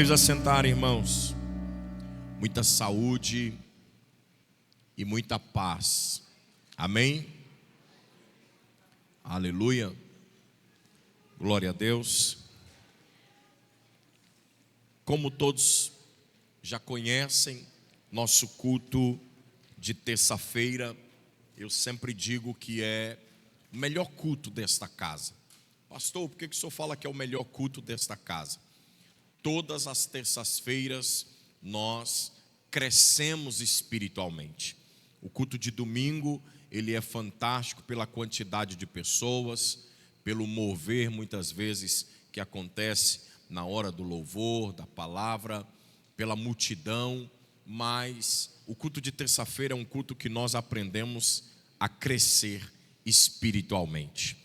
Vamos assentar, irmãos. Muita saúde e muita paz. Amém? Aleluia. Glória a Deus. Como todos já conhecem, nosso culto de terça-feira, eu sempre digo que é o melhor culto desta casa. Pastor, por que o senhor fala que é o melhor culto desta casa? Todas as terças-feiras nós crescemos espiritualmente. O culto de domingo, ele é fantástico pela quantidade de pessoas, pelo mover muitas vezes que acontece na hora do louvor, da palavra, pela multidão, mas o culto de terça-feira é um culto que nós aprendemos a crescer espiritualmente.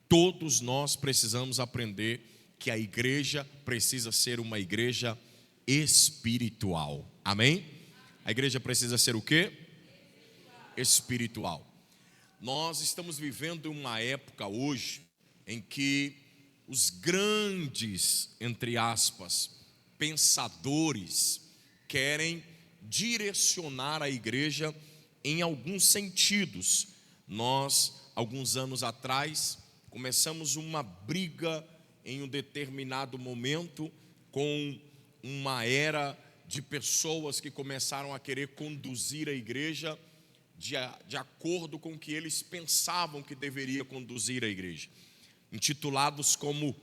Todos nós precisamos aprender que a igreja precisa ser uma igreja espiritual. Amém? A igreja precisa ser o quê? Espiritual. Nós estamos vivendo uma época hoje em que os grandes, entre aspas, pensadores querem direcionar a igreja em alguns sentidos. Nós, alguns anos atrás, começamos uma briga em um determinado momento com uma era de pessoas que começaram a querer conduzir a igreja de acordo com o que eles pensavam que deveria conduzir a igreja, intitulados como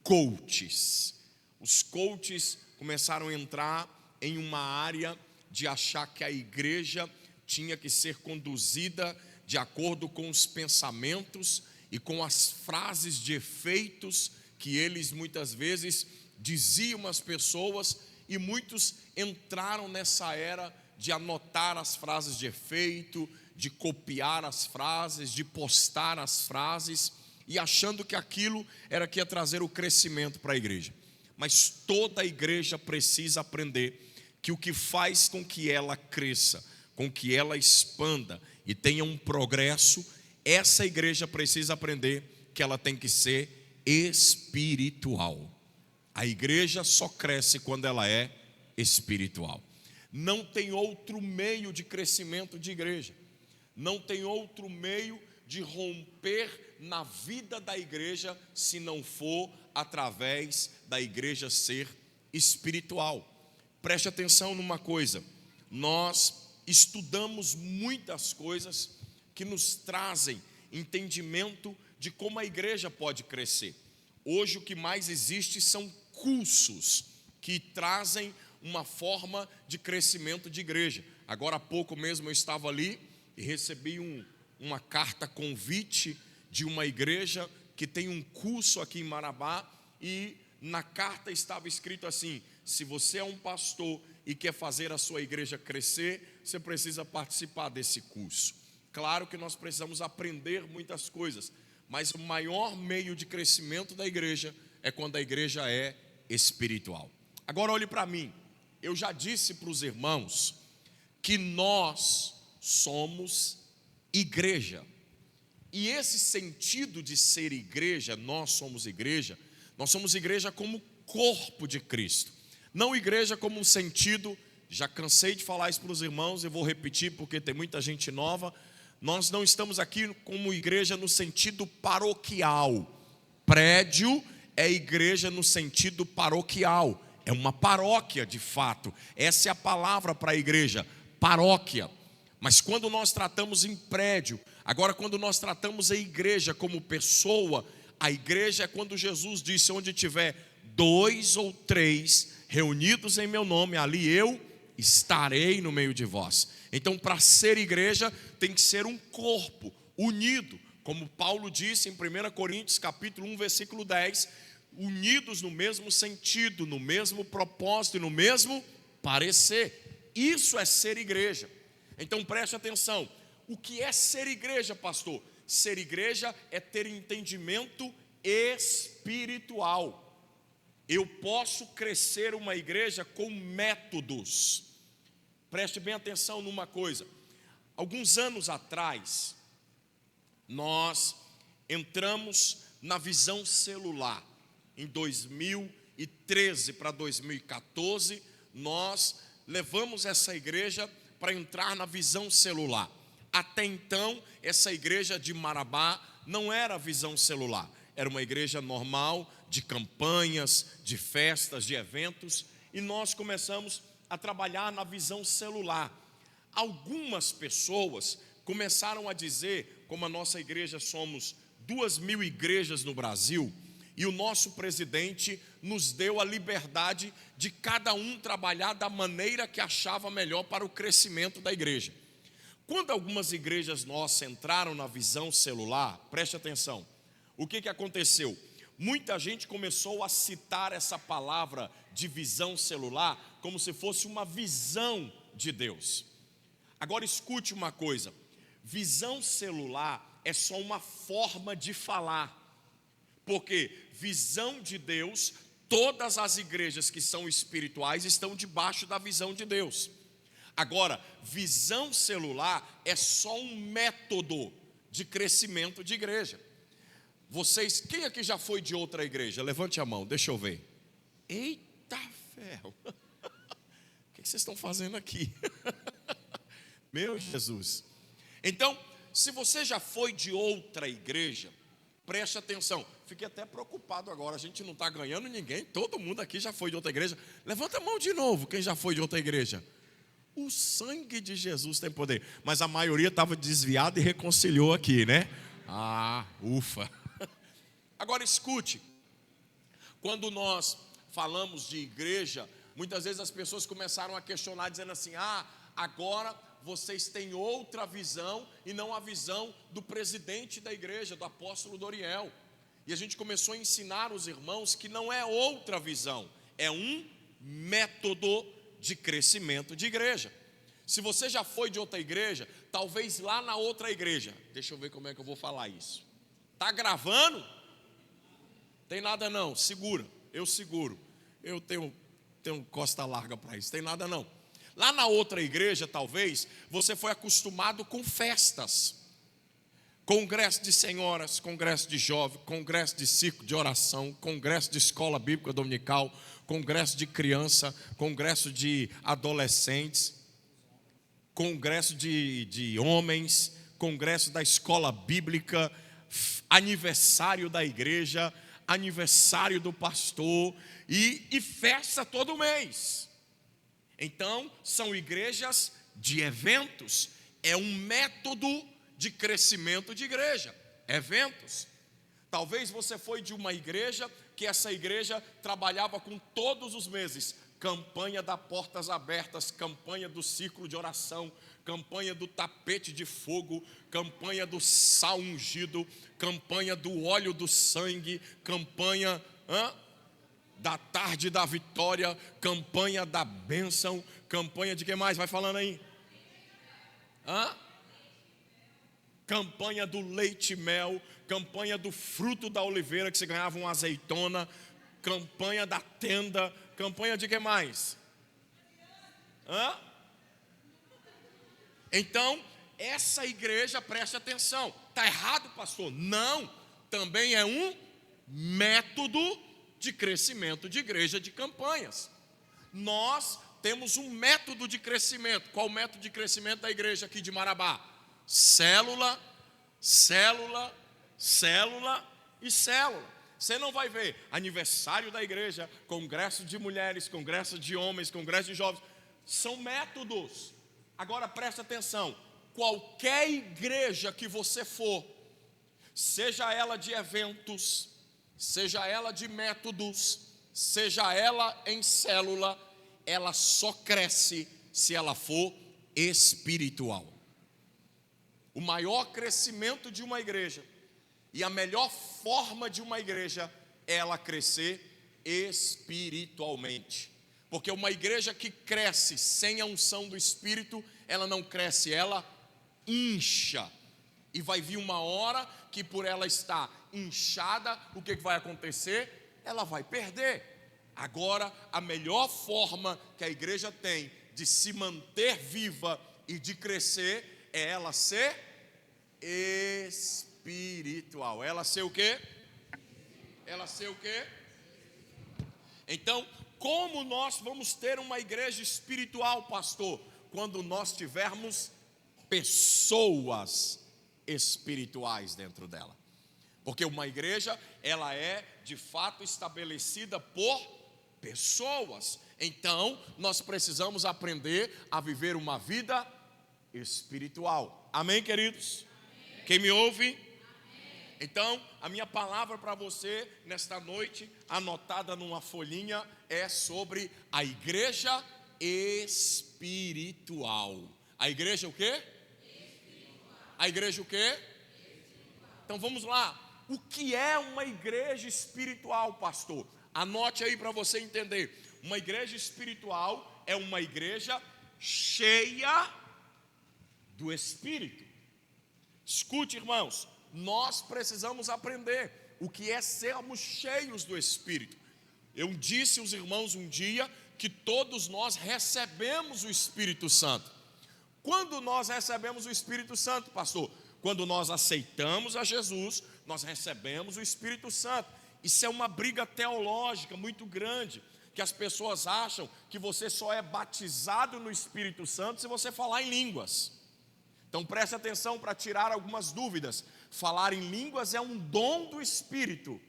coaches. Os coaches começaram a entrar em uma área de achar que a igreja tinha que ser conduzida de acordo com os pensamentos e com as frases de efeitos que eles muitas vezes diziam às pessoas, e muitos entraram nessa era de anotar as frases de efeito, de copiar as frases, de postar as frases, e achando que aquilo era que ia trazer o crescimento para a igreja. Mas toda a igreja precisa aprender que o que faz com que ela cresça, com que ela expanda e tenha um progresso, essa igreja precisa aprender que ela tem que ser espiritual. A igreja só cresce quando ela é espiritual. Não tem outro meio de crescimento de igreja. Não tem outro meio de romper na vida da igreja se não for através da igreja ser espiritual. Preste atenção numa coisa. Nós estudamos muitas coisas que nos trazem entendimento de como a igreja pode crescer. Hoje o que mais existe são cursos que trazem uma forma de crescimento de igreja. Agora há pouco mesmo eu estava ali e recebi uma carta convite de uma igreja que tem um curso aqui em Marabá, e na carta estava escrito assim: se você é um pastor e quer fazer a sua igreja crescer, você precisa participar desse curso. Claro que nós precisamos aprender muitas coisas, mas o maior meio de crescimento da igreja é quando a igreja é espiritual. Agora olhe para mim. Eu já disse para os irmãos que nós somos igreja. E esse sentido de ser igreja, nós somos igreja como corpo de Cristo. Não igreja como um sentido, já cansei de falar isso para os irmãos, eu vou repetir porque tem muita gente nova. Nós não estamos aqui como igreja no sentido paroquial. Prédio é igreja no sentido paroquial. É uma paróquia de fato. Essa é a palavra para a igreja, paróquia. Mas quando nós tratamos em prédio, agora quando nós tratamos a igreja como pessoa, a igreja é quando Jesus disse: onde tiver 2 ou 3 reunidos em meu nome, ali eu estarei no meio de vós. Então, para ser igreja, tem que ser um corpo unido, como Paulo disse em 1 Coríntios capítulo 1, versículo 10, unidos no mesmo sentido, no mesmo propósito e no mesmo parecer. Isso é ser igreja. Então preste atenção. O que é ser igreja, pastor? Ser igreja é ter entendimento espiritual. Eu posso crescer uma igreja com métodos. Preste bem atenção numa coisa. Alguns anos atrás, nós entramos na visão celular. Em 2000 2013 para 2014, nós levamos essa igreja para entrar na visão celular. Até então, essa igreja de Marabá não era visão celular, era uma igreja normal, de campanhas, de festas, de eventos, e nós começamos a trabalhar na visão celular. Algumas pessoas começaram a dizer, como a nossa igreja somos 2.000 igrejas no Brasil, e o nosso presidente nos deu a liberdade de cada um trabalhar da maneira que achava melhor para o crescimento da igreja. Quando algumas igrejas nossas entraram na visão celular, preste atenção, o que aconteceu? Muita gente começou a citar essa palavra de visão celular como se fosse uma visão de Deus. Agora escute uma coisa, visão celular é só uma forma de falar, porque visão de Deus, todas as igrejas que são espirituais estão debaixo da visão de Deus. Agora, visão celular é só um método de crescimento de igreja. Vocês, quem aqui já foi de outra igreja? Levante a mão, deixa eu ver. Eita ferro! O que vocês estão fazendo aqui? Meu Jesus! Então, se você já foi de outra igreja, preste atenção. Fiquei até preocupado agora, a gente não está ganhando ninguém, todo mundo aqui já foi de outra igreja. Levanta a mão de novo, quem já foi de outra igreja. O sangue de Jesus tem poder. Mas a maioria estava desviada e reconciliou aqui, né? Ah, ufa. Agora escute. Quando nós falamos de igreja, muitas vezes as pessoas começaram a questionar, dizendo assim: agora vocês têm outra visão e não a visão do presidente da igreja, do apóstolo Doriel. E a gente começou a ensinar os irmãos que não é outra visão, é um método de crescimento de igreja. Se você já foi de outra igreja, talvez lá na outra igreja, deixa eu ver como é que eu vou falar isso. Tá gravando? Tem nada não, segura, eu seguro. Eu tenho costa larga para isso, tem nada não. Lá na outra igreja, talvez, você foi acostumado com festas. Congresso de senhoras, congresso de jovens, congresso de círculo de oração, congresso de escola bíblica dominical, congresso de criança, congresso de adolescentes, congresso de homens, congresso da escola bíblica, aniversário da igreja, aniversário do pastor e festa todo mês. Então, são igrejas de eventos, é um método de crescimento de igreja, eventos. Talvez você foi de uma igreja que essa igreja trabalhava com todos os meses, campanha da portas abertas, campanha do círculo de oração, campanha do tapete de fogo, campanha do sal ungido, campanha do óleo do sangue, campanha da tarde da vitória, campanha da bênção, campanha de que mais? Vai falando aí. Campanha do leite e mel, campanha do fruto da oliveira, que você ganhava uma azeitona, campanha da tenda, campanha de que mais? Então, essa igreja, preste atenção, está errado, pastor? Não, também é um método de crescimento de igreja, de campanhas. Nós temos um método de crescimento. Qual o método de crescimento da igreja aqui de Marabá? Célula, célula, célula e célula. Você não vai ver aniversário da igreja, congresso de mulheres, congresso de homens, congresso de jovens. São métodos. Agora presta atenção, qualquer igreja que você for, seja ela de eventos, seja ela de métodos, seja ela em célula, ela só cresce se ela for espiritual. O maior crescimento de uma igreja e a melhor forma de uma igreja é ela crescer espiritualmente. Porque uma igreja que cresce sem a unção do Espírito, ela não cresce, ela incha. E vai vir uma hora que por ela estar inchada, o que vai acontecer? Ela vai perder. Agora, a melhor forma que a igreja tem de se manter viva e de crescer é ela ser espiritual. Ela ser o quê? Ela ser o quê? Então, como nós vamos ter uma igreja espiritual, pastor? Quando nós tivermos pessoas espirituais dentro dela. Porque uma igreja, ela é de fato estabelecida por pessoas. Então, nós precisamos aprender a viver uma vida espiritual. Amém, queridos? Amém. Quem me ouve? Amém. Então, a minha palavra para você nesta noite, anotada numa folhinha, é sobre a igreja espiritual. A igreja o quê? Espiritual. A igreja o quê? Espiritual. Então vamos lá. O que é uma igreja espiritual, pastor? Anote aí para você entender. Uma igreja espiritual é uma igreja cheia do Espírito. Escute, irmãos, nós precisamos aprender o que é sermos cheios do Espírito. Eu disse aos irmãos um dia que todos nós recebemos o Espírito Santo. Quando nós recebemos o Espírito Santo, pastor? Quando nós aceitamos a Jesus, nós recebemos o Espírito Santo. Isso é uma briga teológica muito grande, que as pessoas acham que você só é batizado no Espírito Santo se você falar em línguas. Então preste atenção para tirar algumas dúvidas. Falar em línguas é um dom do Espírito,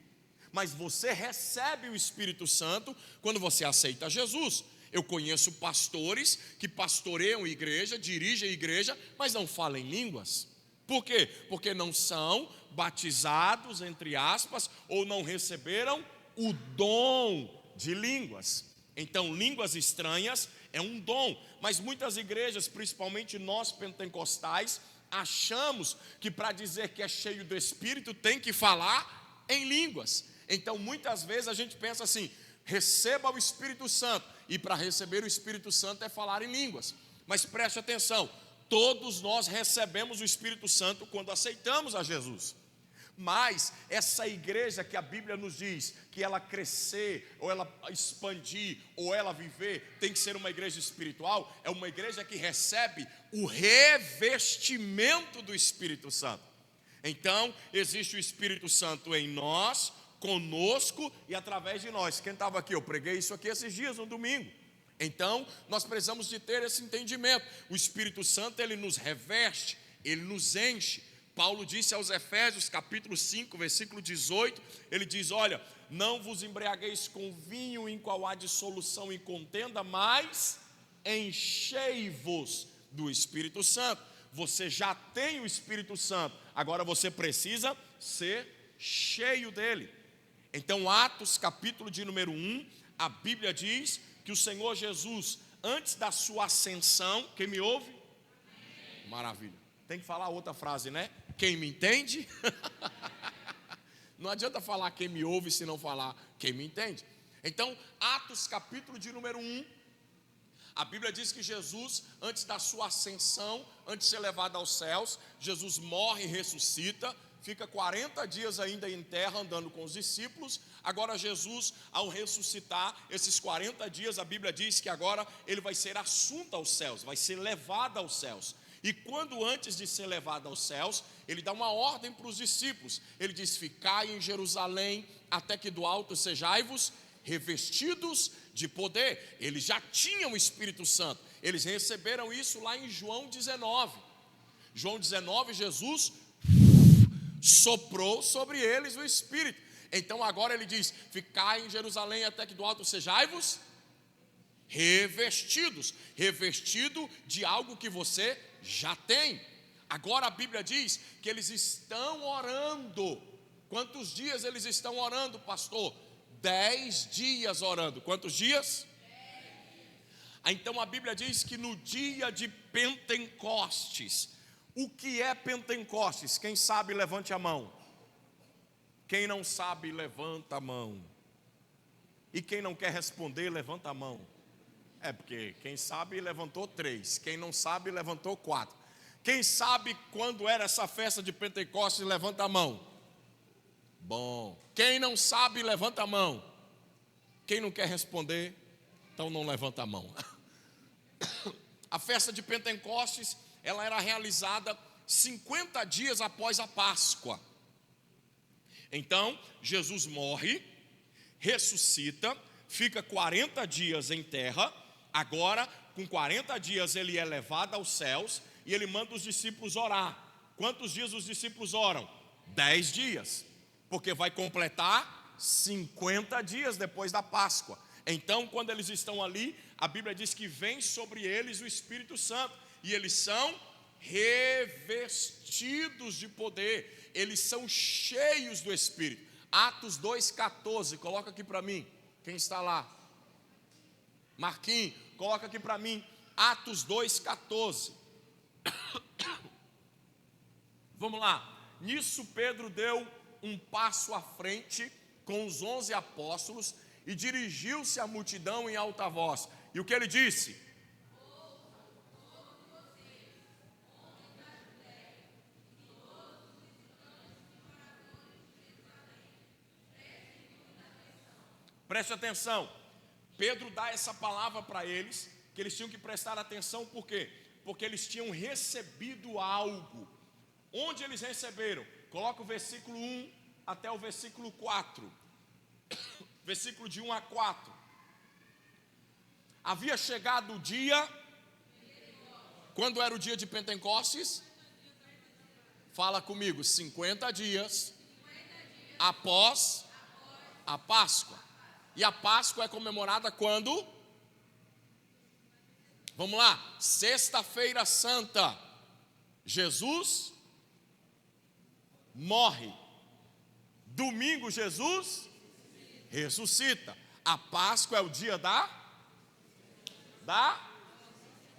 mas você recebe o Espírito Santo quando você aceita Jesus. Eu conheço pastores que pastoreiam igreja, dirigem igreja, mas não falam em línguas. Por quê? Porque não são batizados, entre aspas, ou não receberam o dom de línguas. Então, línguas estranhas é um dom, mas muitas igrejas, principalmente nós pentecostais, achamos que para dizer que é cheio do Espírito tem que falar em línguas. Então, muitas vezes a gente pensa assim: receba o Espírito Santo, e para receber o Espírito Santo é falar em línguas. Mas preste atenção, todos nós recebemos o Espírito Santo quando aceitamos a Jesus. Mas essa igreja que a Bíblia nos diz que ela crescer, ou ela expandir, ou ela viver, tem que ser uma igreja espiritual, é uma igreja que recebe o revestimento do Espírito Santo. Então, existe o Espírito Santo em nós, conosco e através de nós. Quem estava aqui? Eu preguei isso aqui esses dias, no domingo. Então, nós precisamos de ter esse entendimento. O Espírito Santo, ele nos reveste, ele nos enche. Paulo disse aos Efésios, capítulo 5, versículo 18, ele diz: olha, não vos embriagueis com vinho em qual há dissolução e contenda, mas enchei-vos do Espírito Santo. Você já tem o Espírito Santo, agora você precisa ser cheio dele. Então, Atos, capítulo de número 1, a Bíblia diz que o Senhor Jesus, antes da sua ascensão, quem me ouve? Maravilha. Tem que falar outra frase, né? Quem me entende? Não adianta falar quem me ouve se não falar quem me entende. Então, Atos capítulo de número 1, a Bíblia diz que Jesus, antes da sua ascensão, antes de ser levado aos céus, Jesus morre e ressuscita, fica 40 dias ainda em terra andando com os discípulos. Agora Jesus, ao ressuscitar, esses 40 dias, a Bíblia diz que agora ele vai ser assunto aos céus, vai ser levado aos céus. E quando antes de ser levado aos céus, ele dá uma ordem para os discípulos. Ele diz: ficai em Jerusalém, até que do alto sejai-vos revestidos de poder. Eles já tinham o Espírito Santo, eles receberam isso lá em João 19. João 19, Jesus soprou sobre eles o Espírito. Então agora ele diz: ficai em Jerusalém, até que do alto sejai-vos revestidos. Revestido de algo que você já tem. Agora a Bíblia diz que eles estão orando. Quantos dias eles estão orando, pastor? 10 dias orando. Quantos dias? 10. Então a Bíblia diz que no dia de Pentecostes. O que é Pentecostes? Quem sabe, levante a mão. Quem não sabe, levanta a mão. E quem não quer responder, levanta a mão. É porque quem sabe levantou 3, quem não sabe levantou 4. Quem sabe quando era essa festa de Pentecostes, levanta a mão. Bom, quem não sabe, levanta a mão. Quem não quer responder, então não levanta a mão. A festa de Pentecostes, ela era realizada 50 dias após a Páscoa. Então, Jesus morre, ressuscita, fica 40 dias em terra. Agora, com 40 dias, ele é levado aos céus e ele manda os discípulos orar. Quantos dias os discípulos oram? 10 dias, porque vai completar 50 dias depois da Páscoa. Então, quando eles estão ali, a Bíblia diz que vem sobre eles o Espírito Santo, e eles são revestidos de poder, eles são cheios do Espírito. Atos 2,14, coloca aqui para mim, quem está lá? Marquinhos, coloca aqui para mim, Atos 2,14. Vamos lá. Nisso Pedro deu um passo à frente com os 11 apóstolos e dirigiu-se à multidão em alta voz. E o que ele disse? Preste atenção. Pedro dá essa palavra para eles, que eles tinham que prestar atenção. Por quê? Porque eles tinham recebido algo. Onde eles receberam? Coloca o versículo 1 até o versículo 4. Versículo de 1 a 4. Havia chegado o dia. Quando era o dia de Pentecostes? Fala comigo, 50 dias após a Páscoa. E a Páscoa é comemorada quando? Vamos lá, Sexta-feira Santa. Jesus morre. Domingo Jesus ressuscita. A Páscoa é o dia da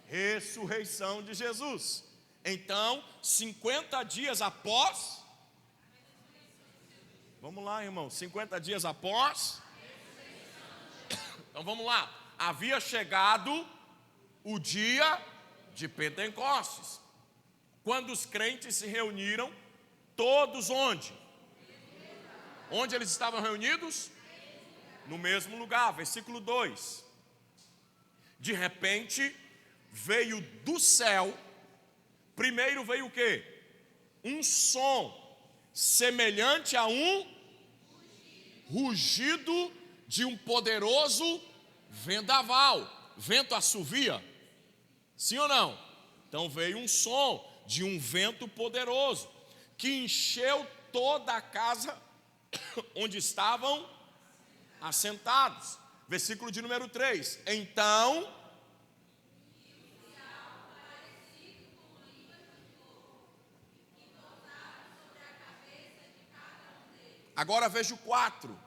ressurreição de Jesus. Então, 50 dias após. Vamos lá, irmão, 50 dias após. Então vamos lá. Havia chegado o dia de Pentecostes, quando os crentes se reuniram, todos onde? Onde eles estavam reunidos? No mesmo lugar, versículo 2. De repente, veio do céu, primeiro veio o quê? Um som, semelhante a um rugido de um poderoso vendaval. Vento assovia? Sim ou não? Então veio um som de um vento poderoso, que encheu toda a casa onde estavam assentados. Versículo de número 3. Então agora veja o 4.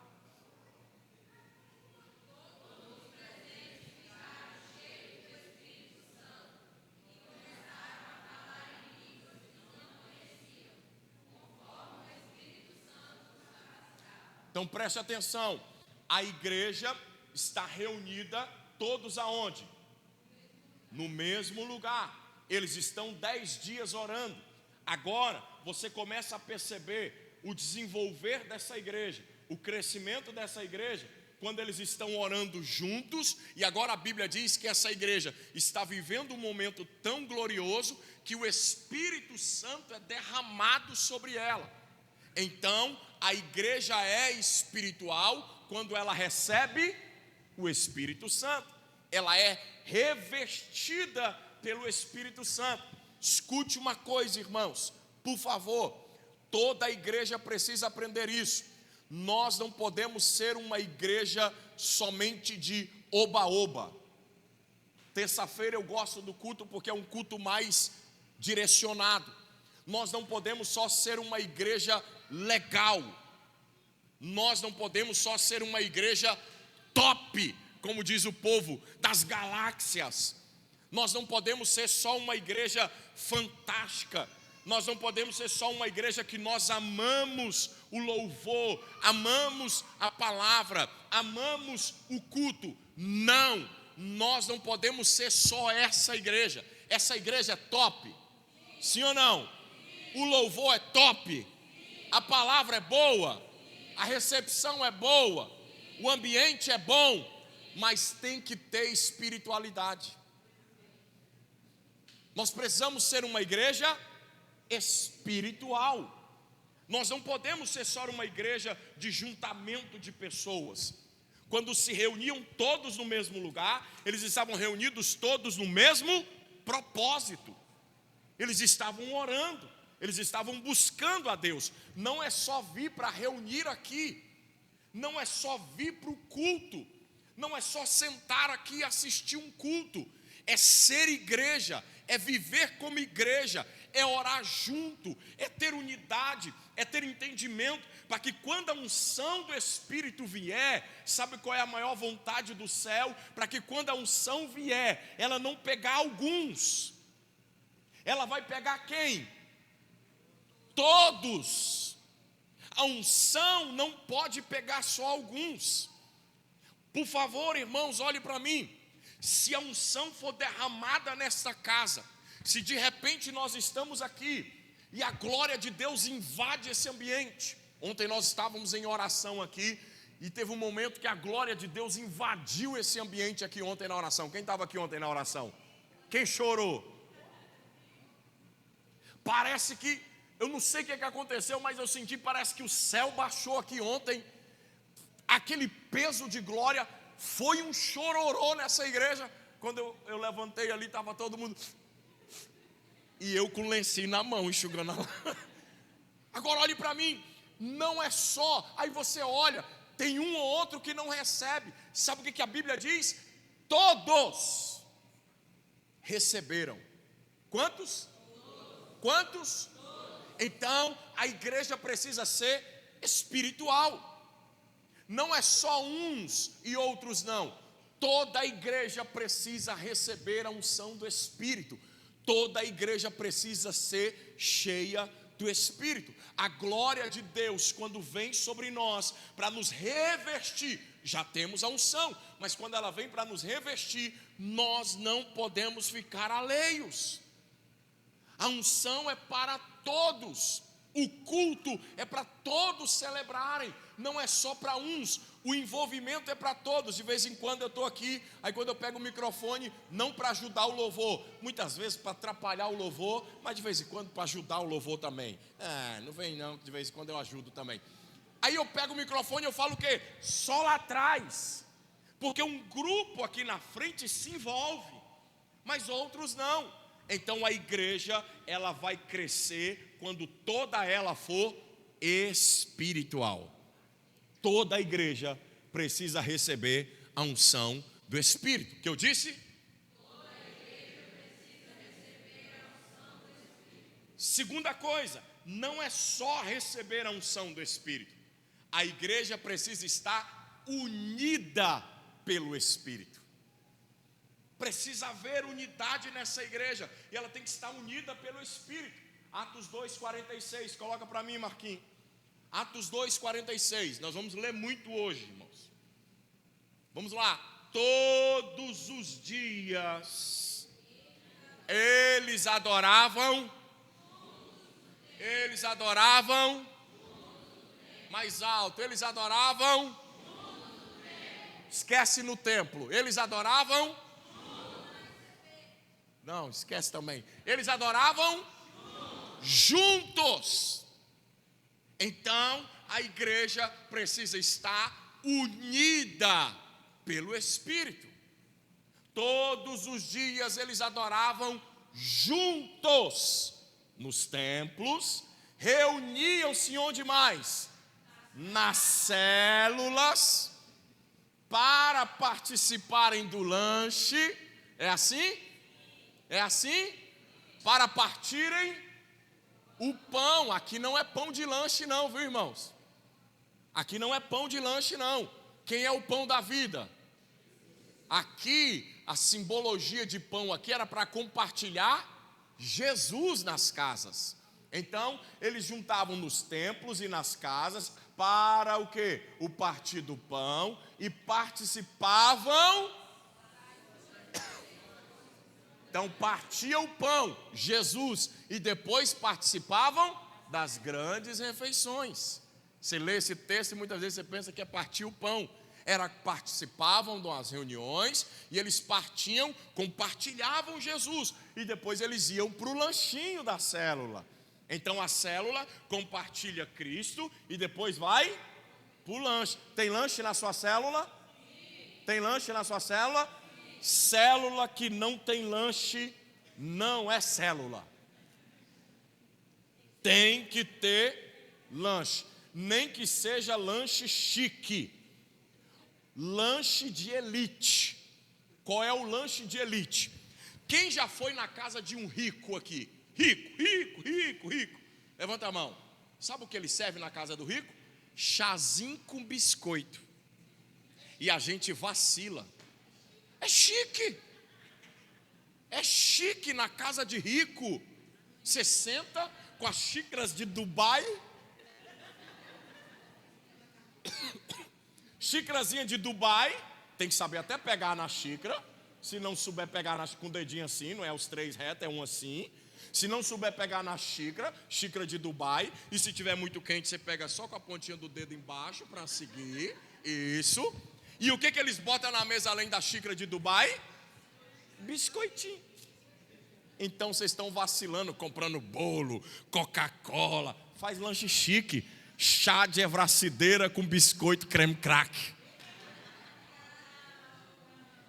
Então preste atenção, a igreja está reunida, todos aonde? No mesmo lugar. Eles estão 10 dias orando. Agora você começa a perceber o desenvolver dessa igreja, o crescimento dessa igreja, quando eles estão orando juntos. E agora a Bíblia diz que essa igreja está vivendo um momento tão glorioso que o Espírito Santo é derramado sobre ela. Então, a igreja é espiritual quando ela recebe o Espírito Santo. Ela é revestida pelo Espírito Santo. Escute uma coisa, irmãos, por favor. Toda a igreja precisa aprender isso. Nós não podemos ser uma igreja somente de oba-oba. Terça-feira eu gosto do culto porque é um culto mais direcionado. Nós não podemos só ser uma igreja legal. Nós não podemos só ser uma igreja top, como diz o povo das galáxias. Nós não podemos ser só uma igreja fantástica. Nós não podemos ser só uma igreja que nós amamos o louvor, amamos a palavra, amamos o culto. Não, nós não podemos ser só essa igreja. Essa igreja é top, sim ou não? O louvor é top, a palavra é boa, a recepção é boa, o ambiente é bom, mas tem que ter espiritualidade. Nós precisamos ser uma igreja espiritual. Nós não podemos ser só uma igreja de juntamento de pessoas. quando se reuniam todos no mesmo lugar, eles estavam reunidos todos no mesmo propósito. Eles estavam orando, eles estavam buscando a Deus. Não é só vir para reunir aqui, não é só vir para o culto, não é só sentar aqui e assistir um culto. É ser igreja, é viver como igreja, é orar junto, é ter unidade, é ter entendimento, para que quando a unção do Espírito vier, sabe qual é a maior vontade do céu? Para que quando a unção vier, ela não pegar alguns, ela vai pegar quem? Todos. A unção não pode pegar só alguns. Por favor, irmãos, olhe para mim. Se a unção for derramada nesta casa, se de repente nós estamos aqui e a glória de Deus invade esse ambiente. Ontem nós estávamos em oração aqui e teve um momento que a glória de Deus invadiu esse ambiente aqui ontem na oração. Quem estava aqui ontem na oração? Quem chorou? Parece que, eu não sei o que aconteceu, mas eu senti, parece que o céu baixou aqui ontem. Aquele peso de glória, foi um chororô nessa igreja. Quando eu levantei ali, estava todo mundo, e eu com o lencinho na mão, enxugando a lágrima. Agora olhe para mim, não é só, aí você olha, tem um ou outro que não recebe. Sabe o que a Bíblia diz? Todos receberam. Quantos? Quantos? Então a igreja precisa ser espiritual. Não é só uns e outros não. Toda a igreja precisa receber a unção do Espírito. Toda a igreja precisa ser cheia do Espírito. A glória de Deus, quando vem sobre nós para nos revestir, já temos a unção, mas quando ela vem para nos revestir, nós não podemos ficar alheios. A unção é para todos. O culto é para todos celebrarem, não é só para uns. O envolvimento é para todos. De vez em quando eu estou aqui, aí quando eu pego o microfone, não para ajudar o louvor, muitas vezes para atrapalhar o louvor, mas de vez em quando para ajudar o louvor também. Não vem não, de vez em quando eu ajudo também. Aí eu pego o microfone e eu falo o quê? Só lá atrás, porque um grupo aqui na frente se envolve, mas outros não. Então a igreja, ela vai crescer quando toda ela for espiritual. Toda a igreja precisa receber a unção do Espírito. O que eu disse? Toda a igreja precisa receber a unção do Espírito. Segunda coisa, não é só receber a unção do Espírito. A igreja precisa estar unida pelo Espírito. Precisa haver unidade nessa igreja, e ela tem que estar unida pelo Espírito. Atos 2,46, coloca para mim, Marquinhos. Atos 2,46, nós vamos ler muito hoje, irmãos. Vamos lá. Todos os dias eles adoravam. Mais alto, eles adoravam. Esquece no templo, eles adoravam. Não, esquece também. Eles adoravam juntos. Então a igreja precisa estar unida pelo Espírito. Todos os dias eles adoravam juntos nos templos, reuniam-se onde mais? Nas células, para participarem do lanche. É assim? É assim? Para partirem o pão. Aqui não é pão de lanche não, viu, irmãos? Aqui não é pão de lanche não. Quem é o pão da vida? Aqui, a simbologia de pão aqui era para compartilhar Jesus nas casas. Então, eles juntavam nos templos e nas casas para o quê? O partir do pão, e participavam. Então partia o pão, Jesus, e depois participavam das grandes refeições. Você lê esse texto e muitas vezes você pensa que é partir o pão. Participavam das reuniões e eles partiam, compartilhavam Jesus, e depois eles iam para o lanchinho da célula. Então a célula compartilha Cristo e depois vai para o lanche. Tem lanche na sua célula? Tem lanche na sua célula? Célula que não tem lanche não é célula. Tem que ter lanche, nem que seja lanche chique, lanche de elite. Qual é o lanche de elite? Quem já foi na casa de um rico aqui? Rico. Levanta a mão. Sabe o que ele serve na casa do rico? Chazinho com biscoito. E a gente vacila. É chique. É chique na casa de rico. Você senta com as xícaras de Dubai. Xícarazinha de Dubai. Tem que saber até pegar na xícara. Se não souber pegar com o dedinho assim, não é os 3 retos, é um assim. Se não souber pegar na xícara, xícara de Dubai. E se tiver muito quente, você pega só com a pontinha do dedo embaixo para seguir. Isso. E o que eles botam na mesa além da xícara de Dubai? Biscoitinho. Então vocês estão vacilando, comprando bolo, Coca-Cola. Faz lanche chique. Chá de evracideira com biscoito creme crack.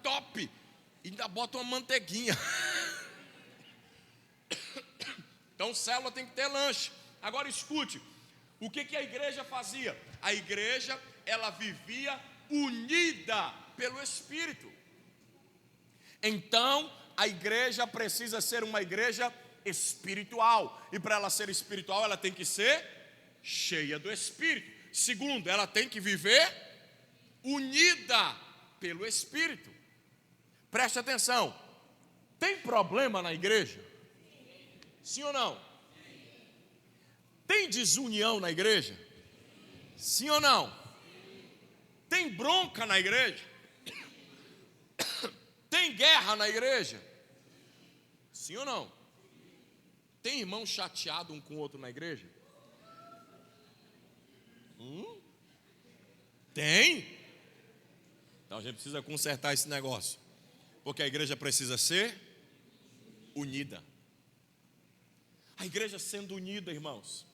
Top. Ainda bota uma manteiguinha. Então célula tem que ter lanche. Agora escute, o que a igreja fazia? A igreja, ela vivia unida pelo Espírito. Então a igreja precisa ser uma igreja espiritual. E para ela ser espiritual, ela tem que ser cheia do Espírito. Segundo, ela tem que viver unida pelo Espírito. Preste atenção. Tem problema na igreja? Sim ou não? Tem desunião na igreja? Sim ou não? Tem bronca na igreja? Tem guerra na igreja? Sim ou não? Tem irmão chateado um com o outro na igreja? Tem? Então a gente precisa consertar esse negócio. Porque a igreja precisa ser unida. A igreja sendo unida, irmãos,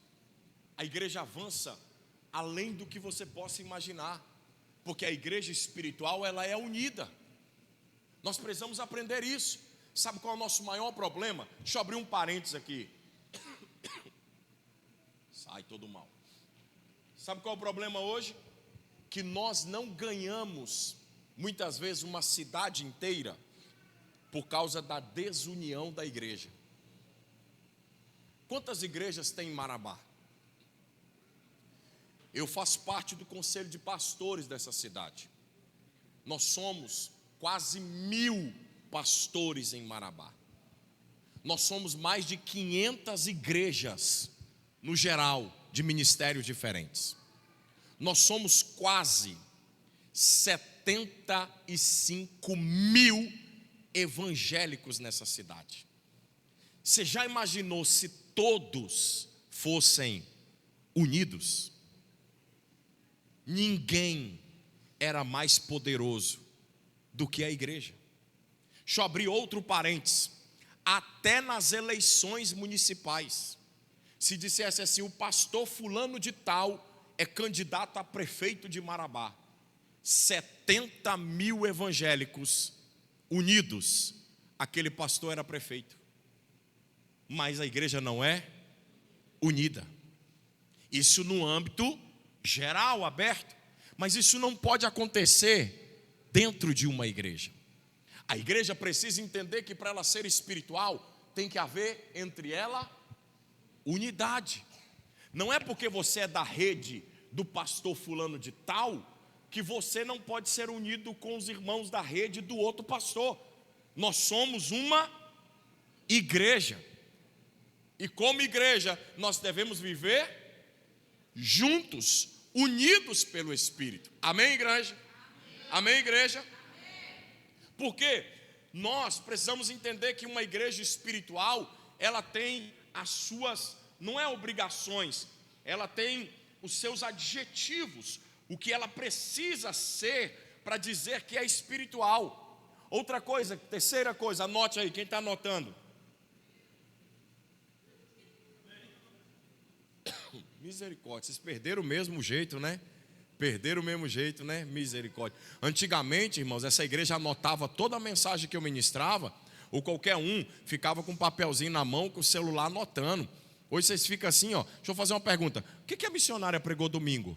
a igreja avança além do que você possa imaginar. Porque a igreja espiritual, ela é unida. Nós precisamos aprender isso. Sabe qual é o nosso maior problema? Deixa eu abrir um parênteses aqui. Sai todo mal. Sabe qual é o problema hoje? Que nós não ganhamos, muitas vezes, uma cidade inteira por causa da desunião da igreja. Quantas igrejas tem em Marabá? Eu faço parte do conselho de pastores dessa cidade. Nós somos quase 1000 pastores em Marabá. Nós somos mais de 500 igrejas, no geral, de ministérios diferentes. Nós somos quase 75 mil evangélicos nessa cidade. Você já imaginou se todos fossem unidos? Ninguém era mais poderoso do que a igreja. Deixa eu abrir outro parênteses. Até nas eleições municipais, se dissesse assim, o pastor fulano de tal é candidato a prefeito de Marabá, 70 mil evangélicos unidos, aquele pastor era prefeito. Mas a igreja não é unida. Isso no âmbito geral, aberto. Mas isso não pode acontecer dentro de uma igreja. A igreja precisa entender que para ela ser espiritual, tem que haver entre ela unidade. Não é porque você é da rede do pastor fulano de tal, que você não pode ser unido com os irmãos da rede do outro pastor. Nós somos uma igreja. E como igreja, nós devemos viver juntos, unidos pelo Espírito. Amém, igreja? Amém, igreja? Porque nós precisamos entender que uma igreja espiritual, ela tem as suas, não é obrigações, ela tem os seus adjetivos, o que ela precisa ser para dizer que é espiritual. Outra coisa, terceira coisa, anote aí, quem está anotando? Misericórdia, vocês perderam o mesmo jeito, né? Perderam o mesmo jeito, né? Misericórdia. Antigamente, irmãos, essa igreja anotava toda a mensagem que eu ministrava, ou qualquer um ficava com um papelzinho na mão, com o celular anotando. Hoje vocês ficam assim, ó. Deixa eu fazer uma pergunta. O que a missionária pregou domingo?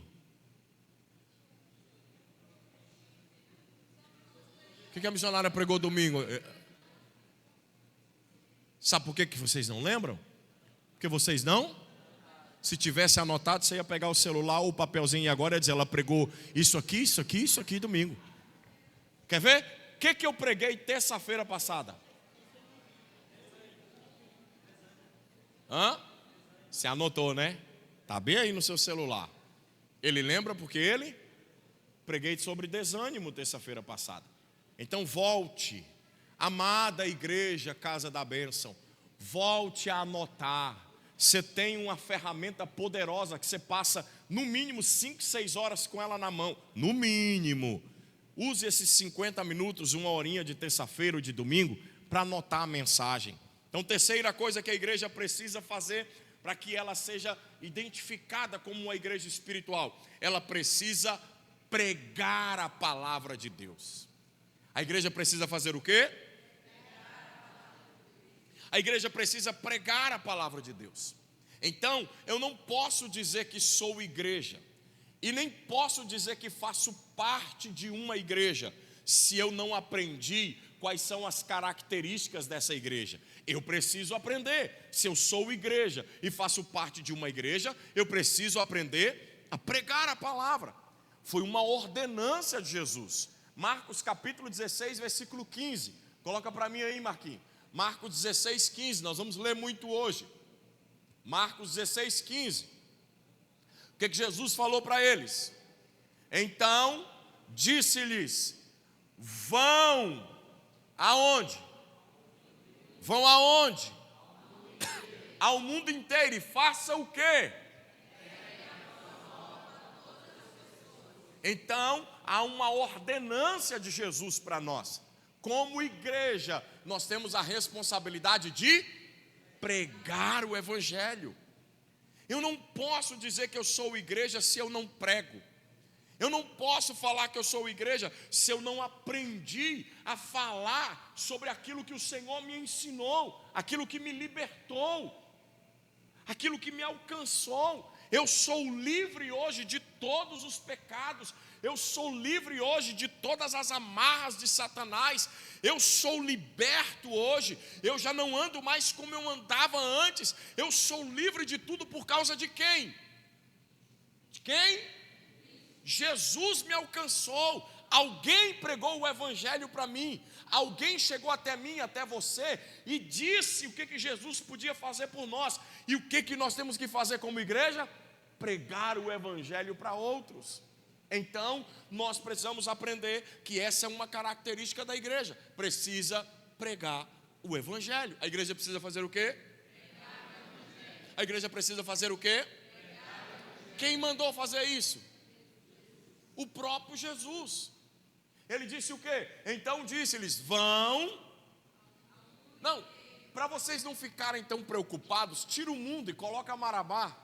O que a missionária pregou domingo? Sabe por que vocês não lembram? Porque vocês não? Se tivesse anotado, você ia pegar o celular ou o papelzinho e agora ia dizer, ela pregou isso aqui domingo. Quer ver? O que eu preguei terça-feira passada? Você anotou, né? Está bem aí no seu celular. Ele lembra porque ele preguei sobre desânimo terça-feira passada. Então volte, amada igreja, casa da bênção, volte a anotar. Você tem uma ferramenta poderosa que você passa no mínimo 5, 6 horas com ela na mão. No mínimo. Use esses 50 minutos, uma horinha de terça-feira ou de domingo para anotar a mensagem. Então, terceira coisa que a igreja precisa fazer para que ela seja identificada como uma igreja espiritual, ela precisa pregar a palavra de Deus. A igreja precisa fazer o quê? A igreja precisa pregar a palavra de Deus. Então, eu não posso dizer que sou igreja, e nem posso dizer que faço parte de uma igreja, se eu não aprendi quais são as características dessa igreja. Eu preciso aprender. Se eu sou igreja e faço parte de uma igreja, eu preciso aprender a pregar a palavra. Foi uma ordenança de Jesus. Marcos capítulo 16, versículo 15. Coloca para mim aí, Marquinhos. Marcos 16, 15, nós vamos ler muito hoje. Marcos 16, 15. O que Jesus falou para eles? Então, disse-lhes, vão aonde? Vão aonde? Ao mundo inteiro, e faça o quê? Então, há uma ordenança de Jesus para nós. Como igreja, nós temos a responsabilidade de pregar o evangelho. Eu não posso dizer que eu sou igreja se eu não prego. Eu não posso falar que eu sou igreja se eu não aprendi a falar sobre aquilo que o Senhor me ensinou, aquilo que me libertou, aquilo que me alcançou. Eu sou livre hoje de todos os pecados. Eu sou livre hoje de todas as amarras de Satanás. Eu sou liberto hoje. Eu já não ando mais como eu andava antes. Eu sou livre de tudo por causa de quem? De quem? Jesus me alcançou. Alguém pregou o evangelho para mim. Alguém chegou até mim, até você, e disse o que Jesus podia fazer por nós. E o que nós temos que fazer como igreja? Pregar o evangelho para outros. Então, nós precisamos aprender que essa é uma característica da igreja. Precisa pregar o evangelho. A igreja precisa fazer o quê? A igreja precisa fazer o quê? Quem mandou fazer isso? O próprio Jesus. Ele disse o quê? Então disse-lhes, vão. Não, para vocês não ficarem tão preocupados, tira o mundo e coloca Marabá.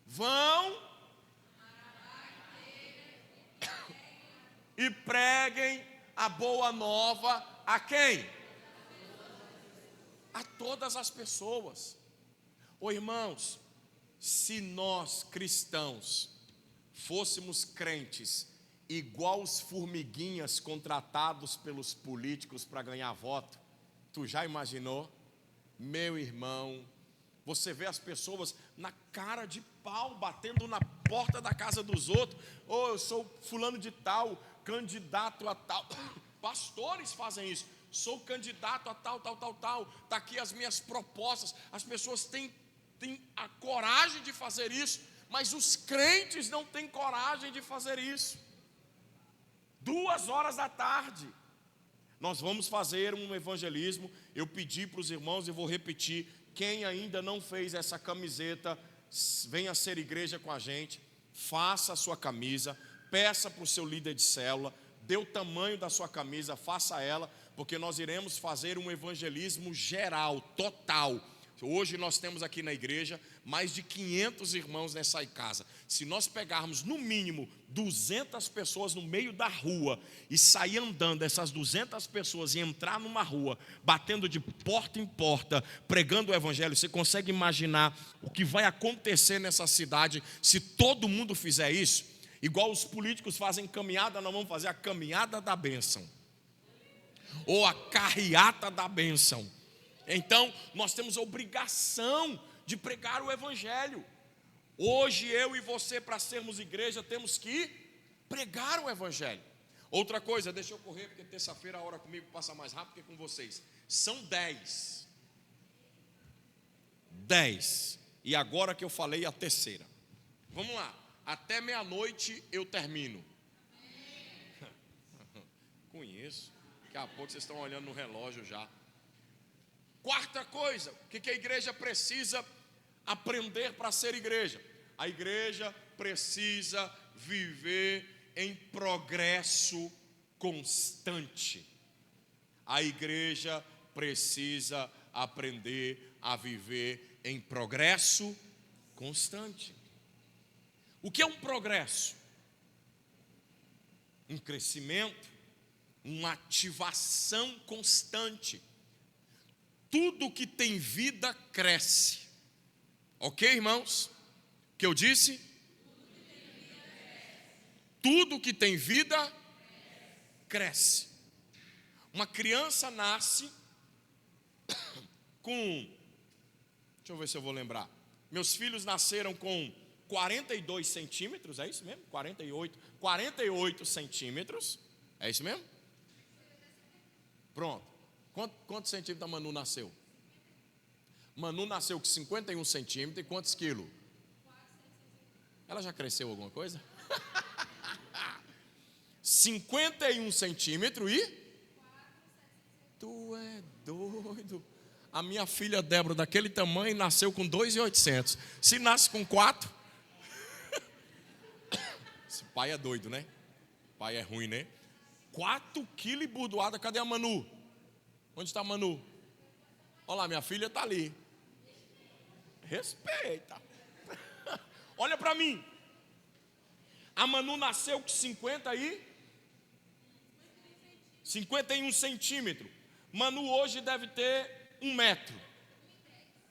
Vão e preguem a boa nova a quem? A todas as pessoas. Ô irmãos, se nós cristãos fôssemos crentes igual os formiguinhas contratados pelos políticos para ganhar voto, tu já imaginou? Meu irmão, você vê as pessoas na cara de pau, batendo na porta da casa dos outros. Oh, eu sou fulano de tal, candidato a tal. Pastores fazem isso. Sou candidato a tal. Está aqui as minhas propostas. As pessoas têm a coragem de fazer isso, mas os crentes não têm coragem de fazer isso. 2 horas da tarde, nós vamos fazer um evangelismo. Eu pedi para os irmãos e vou repetir: quem ainda não fez essa camiseta, venha ser igreja com a gente, faça a sua camisa, peça para o seu líder de célula, dê o tamanho da sua camisa, faça ela, porque nós iremos fazer um evangelismo geral, total. Hoje nós temos aqui na igreja mais de 500 irmãos nessa casa. Se nós pegarmos no mínimo 200 pessoas no meio da rua e sair andando essas 200 pessoas e entrar numa rua, batendo de porta em porta, pregando o evangelho, você consegue imaginar o que vai acontecer nessa cidade se todo mundo fizer isso? Igual os políticos fazem caminhada, nós vamos fazer a caminhada da bênção, ou a carreata da bênção. Então, nós temos a obrigação de pregar o evangelho. Hoje, eu e você, para sermos igreja, temos que pregar o evangelho. Outra coisa, deixa eu correr, porque terça-feira a hora comigo passa mais rápido que com vocês. São 10. E agora que eu falei a terceira. Vamos lá. Até meia-noite eu termino. Conheço. Daqui a pouco vocês estão olhando no relógio já. Quarta coisa, o que a igreja precisa aprender para ser igreja? A igreja precisa viver em progresso constante. A igreja precisa aprender a viver em progresso constante. O que é um progresso? Um crescimento, uma ativação constante. Tudo que tem vida cresce. Ok, irmãos? O que eu disse? Tudo que tem vida cresce. Uma criança nasce com... Deixa eu ver se eu vou lembrar. Meus filhos nasceram com 42 centímetros, é isso mesmo? 48 centímetros. É isso mesmo? Pronto. Quantos centímetros a Manu nasceu? Manu nasceu com 51 centímetros e quantos quilos? Ela já cresceu alguma coisa? 51 centímetros e? Tu é doido. A minha filha Débora, daquele tamanho, nasceu com 2,800. Se nasce com 4... Esse pai é doido, né? Pai é ruim, né? 4 quilos e burdoada. Cadê a Manu? Onde está a Manu? Olha lá, minha filha está ali. Respeita. Olha para mim. A Manu nasceu com 51 centímetros. Manu hoje deve ter 1 metro.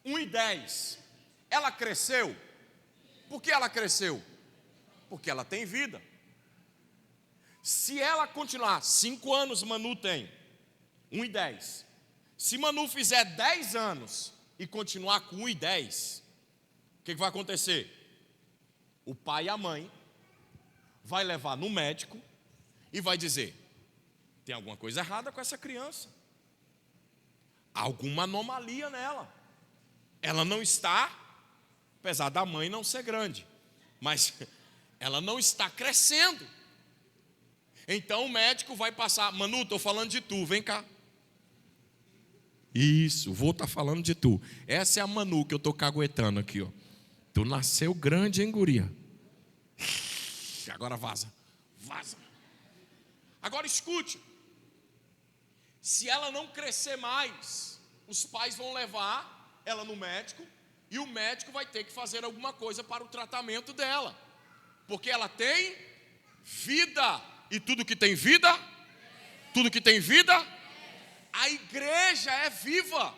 1,10. Ela cresceu. Por que ela cresceu? Porque ela tem vida. Se ela continuar, 5 anos Manu tem, 1,10. Se Manu fizer 10 anos e continuar com 1,10, o que vai acontecer? O pai e a mãe vai levar no médico e vai dizer: tem alguma coisa errada com essa criança. Alguma anomalia nela. Ela não está, apesar da mãe não ser grande, mas ela não está crescendo. Então o médico vai passar: Manu, estou falando de tu, vem cá. Isso, vou estar falando de tu. Essa é a Manu que eu estou caguetando aqui, ó. Tu nasceu grande, hein, guria? Agora vaza. Agora escute. Se ela não crescer mais, os pais vão levar ela no médico e o médico vai ter que fazer alguma coisa para o tratamento dela, porque ela tem vida. E tudo que tem vida, a igreja é viva.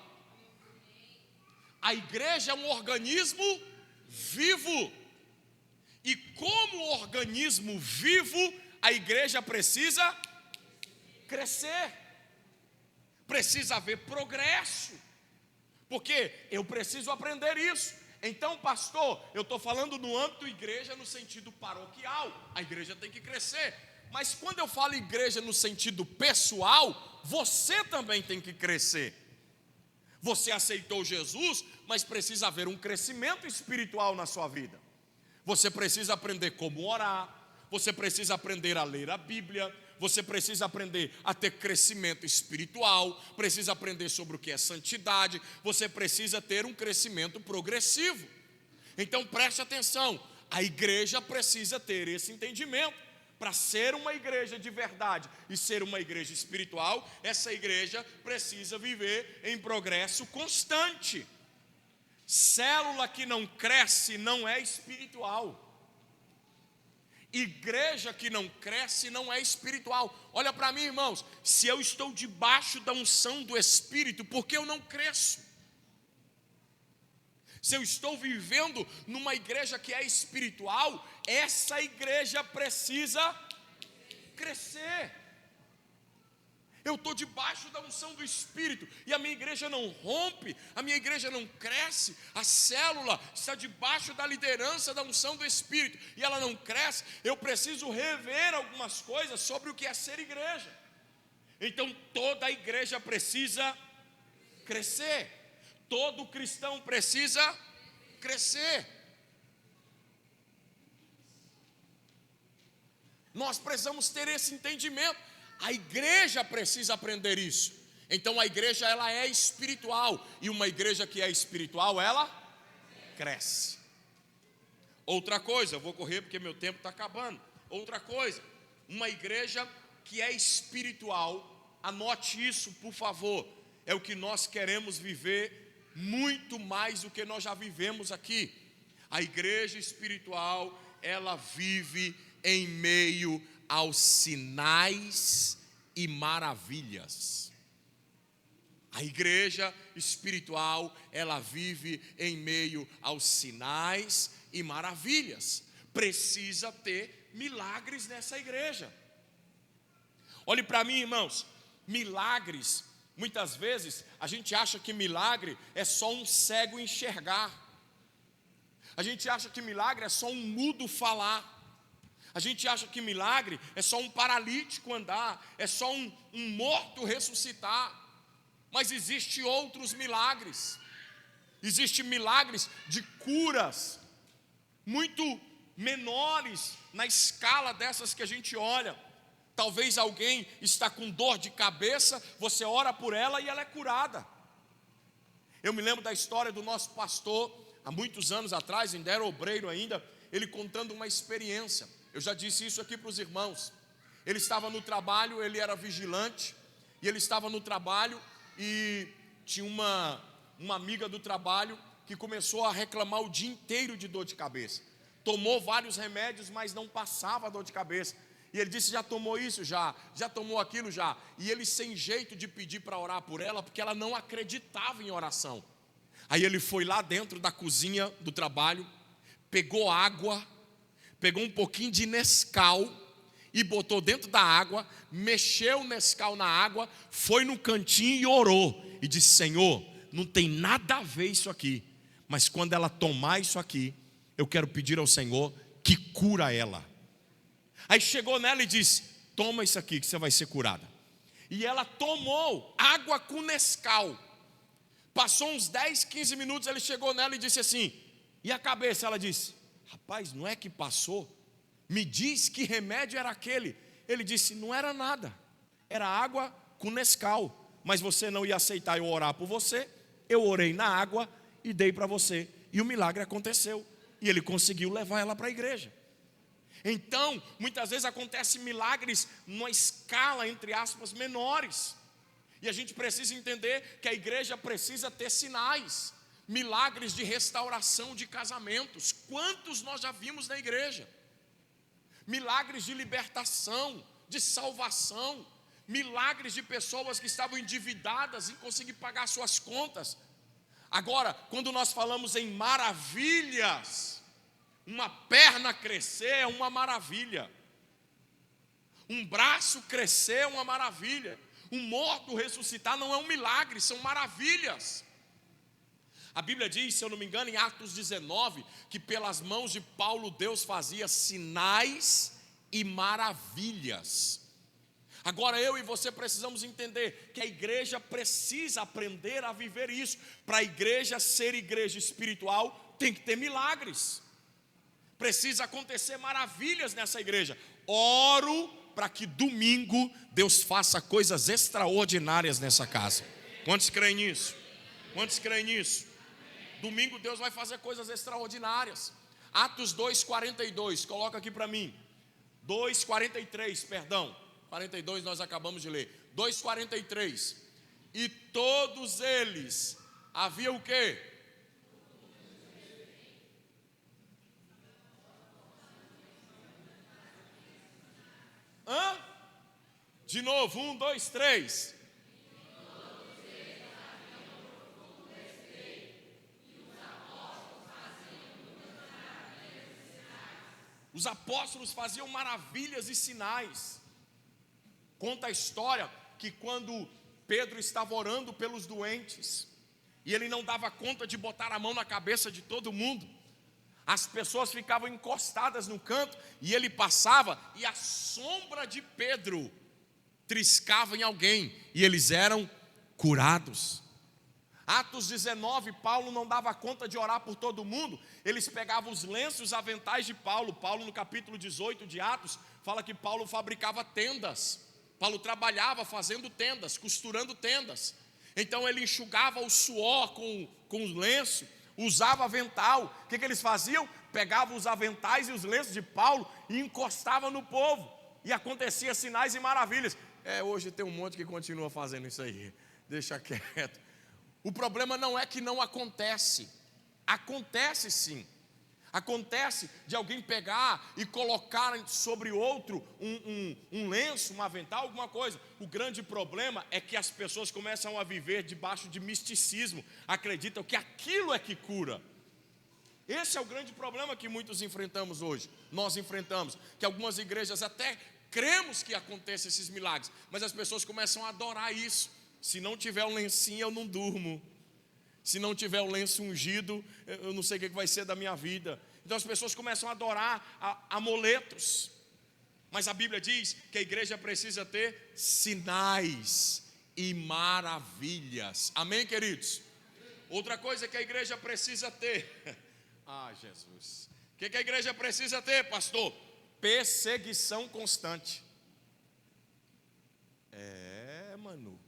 A igreja é um organismo vivo. E como organismo vivo, a igreja precisa crescer. Precisa haver progresso. Porque eu preciso aprender isso. Então, pastor, eu estou falando no âmbito igreja no sentido paroquial. A igreja tem que crescer. Mas quando eu falo igreja no sentido pessoal, você também tem que crescer. Você aceitou Jesus, mas precisa haver um crescimento espiritual na sua vida. Você precisa aprender como orar, você precisa aprender a ler a Bíblia, você precisa aprender a ter crescimento espiritual, precisa aprender sobre o que é santidade, você precisa ter um crescimento progressivo. Então preste atenção, a igreja precisa ter esse entendimento. Para ser uma igreja de verdade e ser uma igreja espiritual, essa igreja precisa viver em progresso constante. Célula que não cresce não é espiritual. Igreja que não cresce não é espiritual. Olha para mim, irmãos, se eu estou debaixo da unção do Espírito, por que eu não cresço? Se eu estou vivendo numa igreja que é espiritual, essa igreja precisa crescer. Eu estou debaixo da unção do Espírito e a minha igreja não rompe, a minha igreja não cresce, a célula está debaixo da liderança da unção do Espírito e ela não cresce. Eu preciso rever algumas coisas sobre o que é ser igreja. Então toda a igreja precisa crescer, todo cristão precisa crescer. Nós precisamos ter esse entendimento. A igreja precisa aprender isso. Então a igreja ela é espiritual. E uma igreja que é espiritual, ela cresce. Outra coisa, eu vou correr porque meu tempo está acabando. Outra coisa, uma igreja que é espiritual, anote isso por favor, é o que nós queremos viver muito mais do que nós já vivemos aqui. A igreja espiritual, ela vive em meio aos sinais e maravilhas. A igreja espiritual, ela vive em meio aos sinais e maravilhas. Precisa ter milagres nessa igreja. Olhe para mim, irmãos, milagres, muitas vezes a gente acha que milagre é só um cego enxergar. A gente acha que milagre é só um mudo falar. A gente acha que milagre é só um paralítico andar, é só um morto ressuscitar. Mas existem outros milagres. Existem milagres de curas, muito menores na escala dessas que a gente olha. Talvez alguém está com dor de cabeça, você ora por ela e ela é curada. Eu me lembro da história do nosso pastor, há muitos anos atrás, ainda era obreiro ainda, ele contando uma experiência. Eu já disse isso aqui para os irmãos. Ele estava no trabalho, ele era vigilante, e ele estava no trabalho e tinha uma amiga do trabalho que começou a reclamar o dia inteiro de dor de cabeça. Tomou vários remédios, mas não passava a dor de cabeça. E ele disse, já tomou isso? Já tomou aquilo? Já. E ele sem jeito de pedir para orar por ela, porque ela não acreditava em oração. Aí ele foi lá dentro da cozinha do trabalho, pegou água, pegou um pouquinho de Nescau e botou dentro da água, mexeu o Nescau na água, foi no cantinho e orou. E disse, Senhor, não tem nada a ver isso aqui, mas quando ela tomar isso aqui, eu quero pedir ao Senhor que cura ela. Aí chegou nela e disse, toma isso aqui que você vai ser curada. E ela tomou água com Nescau. Passou uns 10, 15 minutos, ele chegou nela e disse assim, e a cabeça? Ela disse, rapaz, não é que passou? Me diz que remédio era aquele. Ele disse, não era nada, era água com Nescau. Mas você não ia aceitar eu orar por você. Eu orei na água e dei para você. E o milagre aconteceu. E ele conseguiu levar ela para a igreja. Então, muitas vezes acontecem milagres numa escala, entre aspas, menores. E a gente precisa entender que a igreja precisa ter sinais. Milagres de restauração de casamentos. Quantos nós já vimos na igreja? Milagres de libertação, de salvação. Milagres de pessoas que estavam endividadas e conseguir pagar suas contas. Agora, quando nós falamos em maravilhas, uma perna crescer é uma maravilha. Um braço crescer é uma maravilha. Um morto ressuscitar não é um milagre, são maravilhas. A Bíblia diz, se eu não me engano, em Atos 19, que pelas mãos de Paulo Deus fazia sinais e maravilhas. Agora eu e você precisamos entender que a igreja precisa aprender a viver isso. Para a igreja ser igreja espiritual, tem que ter milagres. Precisa acontecer maravilhas nessa igreja. Oro para que domingo Deus faça coisas extraordinárias nessa casa. Quantos creem nisso? Quantos creem nisso? Domingo Deus vai fazer coisas extraordinárias. Atos 2:42, coloca aqui para mim. 2:43, perdão. 42 nós acabamos de ler. 2:43. E todos eles havia o quê? De novo, 1, 2, 3. Os apóstolos faziam maravilhas e sinais. Conta a história que quando Pedro estava orando pelos doentes, e ele não dava conta de botar a mão na cabeça de todo mundo, as pessoas ficavam encostadas no canto, e ele passava, e a sombra de Pedro triscava em alguém, e eles eram curados. Atos 19, Paulo não dava conta de orar por todo mundo, eles pegavam os lenços, os aventais de Paulo. Paulo no capítulo 18 de Atos, fala que Paulo fabricava tendas. Paulo trabalhava fazendo tendas, costurando tendas. Então ele enxugava o suor com o lenço, usava avental. O que eles faziam? Pegavam os aventais e os lenços de Paulo e encostavam no povo. E acontecia sinais e maravilhas. Hoje tem um monte que continua fazendo isso aí. Deixa quieto. O problema não é que não acontece. Acontece sim. Acontece de alguém pegar e colocar sobre outro um lenço, um avental, alguma coisa. O grande problema é que as pessoas começam a viver debaixo de misticismo. Acreditam que aquilo é que cura. Esse é o grande problema que muitos enfrentamos hoje. Nós enfrentamos, que algumas igrejas até cremos que aconteçam esses milagres, mas as pessoas começam a adorar isso. Se não tiver um lencinho, eu não durmo. Se não tiver um lenço ungido, eu não sei o que vai ser da minha vida. Então as pessoas começam a adorar amuletos. Mas a Bíblia diz que a igreja precisa ter sinais e maravilhas. Amém, queridos? Outra coisa que a igreja precisa ter. Jesus. O que a igreja precisa ter, pastor? Perseguição constante. Mano.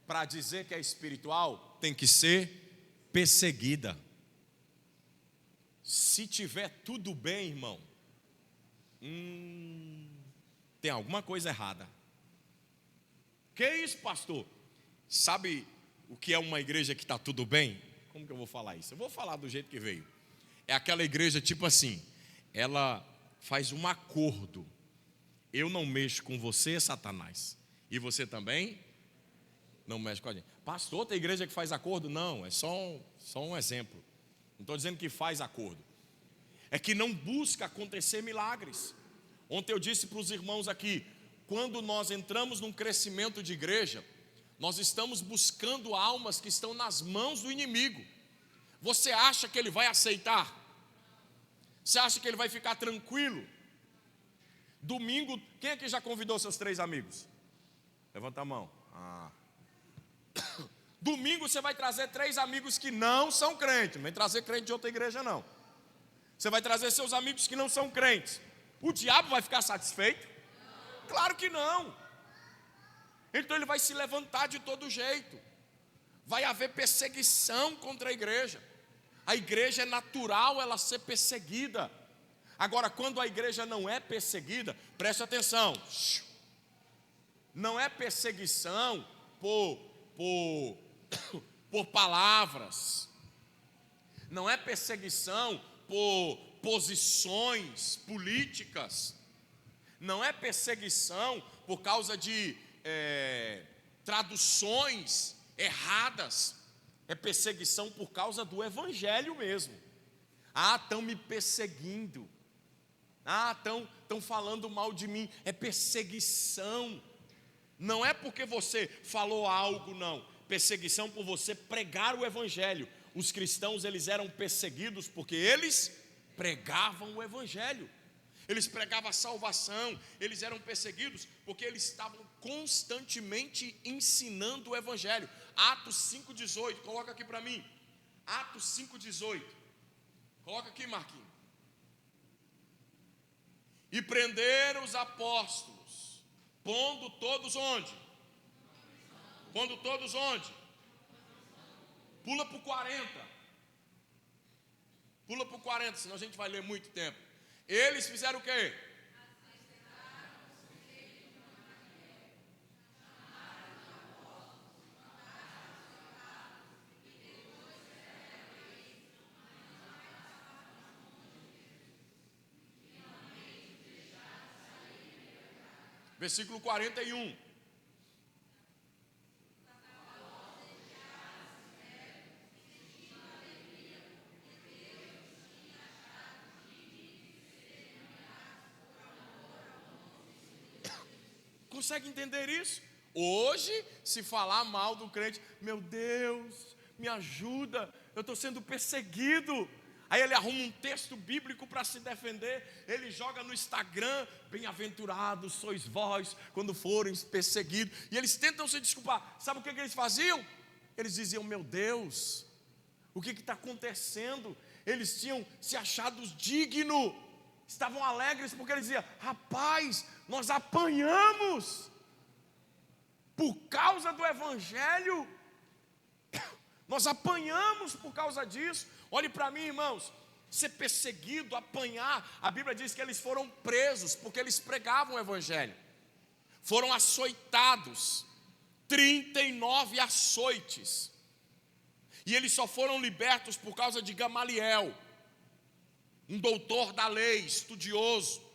Para dizer que é espiritual, tem que ser perseguida. Se tiver tudo bem, irmão, tem alguma coisa errada. Que isso, pastor? Sabe o que é uma igreja que está tudo bem? Como que eu vou falar isso? Eu vou falar do jeito que veio. É aquela igreja tipo assim, ela faz um acordo. Eu não mexo com você, Satanás, e você também não mexe com a gente. Pastor, tem igreja que faz acordo? Não, é só um exemplo. Não estou dizendo que faz acordo. É que não busca acontecer milagres. Ontem eu disse para os irmãos aqui, quando nós entramos num crescimento de igreja, nós estamos buscando almas que estão nas mãos do inimigo. Você acha que ele vai aceitar? Você acha que ele vai ficar tranquilo? Domingo, quem aqui já convidou seus 3 amigos? Levanta a mão. Domingo você vai trazer 3 amigos que não são crentes. Não vem trazer crente de outra igreja não. Você vai trazer seus amigos que não são crentes. O diabo vai ficar satisfeito? Claro que não. Então ele vai se levantar de todo jeito. Vai haver perseguição contra a igreja. A igreja é natural ela ser perseguida. Agora, quando a igreja não é perseguida, preste atenção. Não é perseguição por palavras. Não é perseguição por posições políticas. Não é perseguição por causa de traduções erradas. É perseguição por causa do evangelho mesmo. Estão me perseguindo. Estão falando mal de mim. É perseguição. Não é porque você falou algo, não. Perseguição por você pregar o evangelho. Os cristãos, eles eram perseguidos porque eles pregavam o evangelho. Eles pregavam a salvação. Eles eram perseguidos porque eles estavam constantemente ensinando o evangelho. Atos 5,18, coloca aqui para mim. Atos 5,18. Coloca aqui, Marquinhos. E prenderam os apóstolos, pondo todos onde? Pondo todos onde? Pula para o 40. Pula para o 40, senão a gente vai ler muito tempo. Eles fizeram o quê? Versículo 41. Consegue entender isso? Hoje, se falar mal do crente, meu Deus, me ajuda, eu estou sendo perseguido. Aí ele arruma um texto bíblico para se defender, ele joga no Instagram: bem-aventurados sois vós quando forem perseguidos. E eles tentam se desculpar. Sabe o que eles faziam? Eles diziam: meu Deus, o que está acontecendo? Eles tinham se achado dignos, estavam alegres porque eles diziam: rapaz, nós apanhamos por causa do evangelho, nós apanhamos por causa disso. Olhe para mim, irmãos, ser perseguido, apanhar, a Bíblia diz que eles foram presos porque eles pregavam o evangelho, foram açoitados, 39 açoites, e eles só foram libertos por causa de Gamaliel, um doutor da lei, estudioso.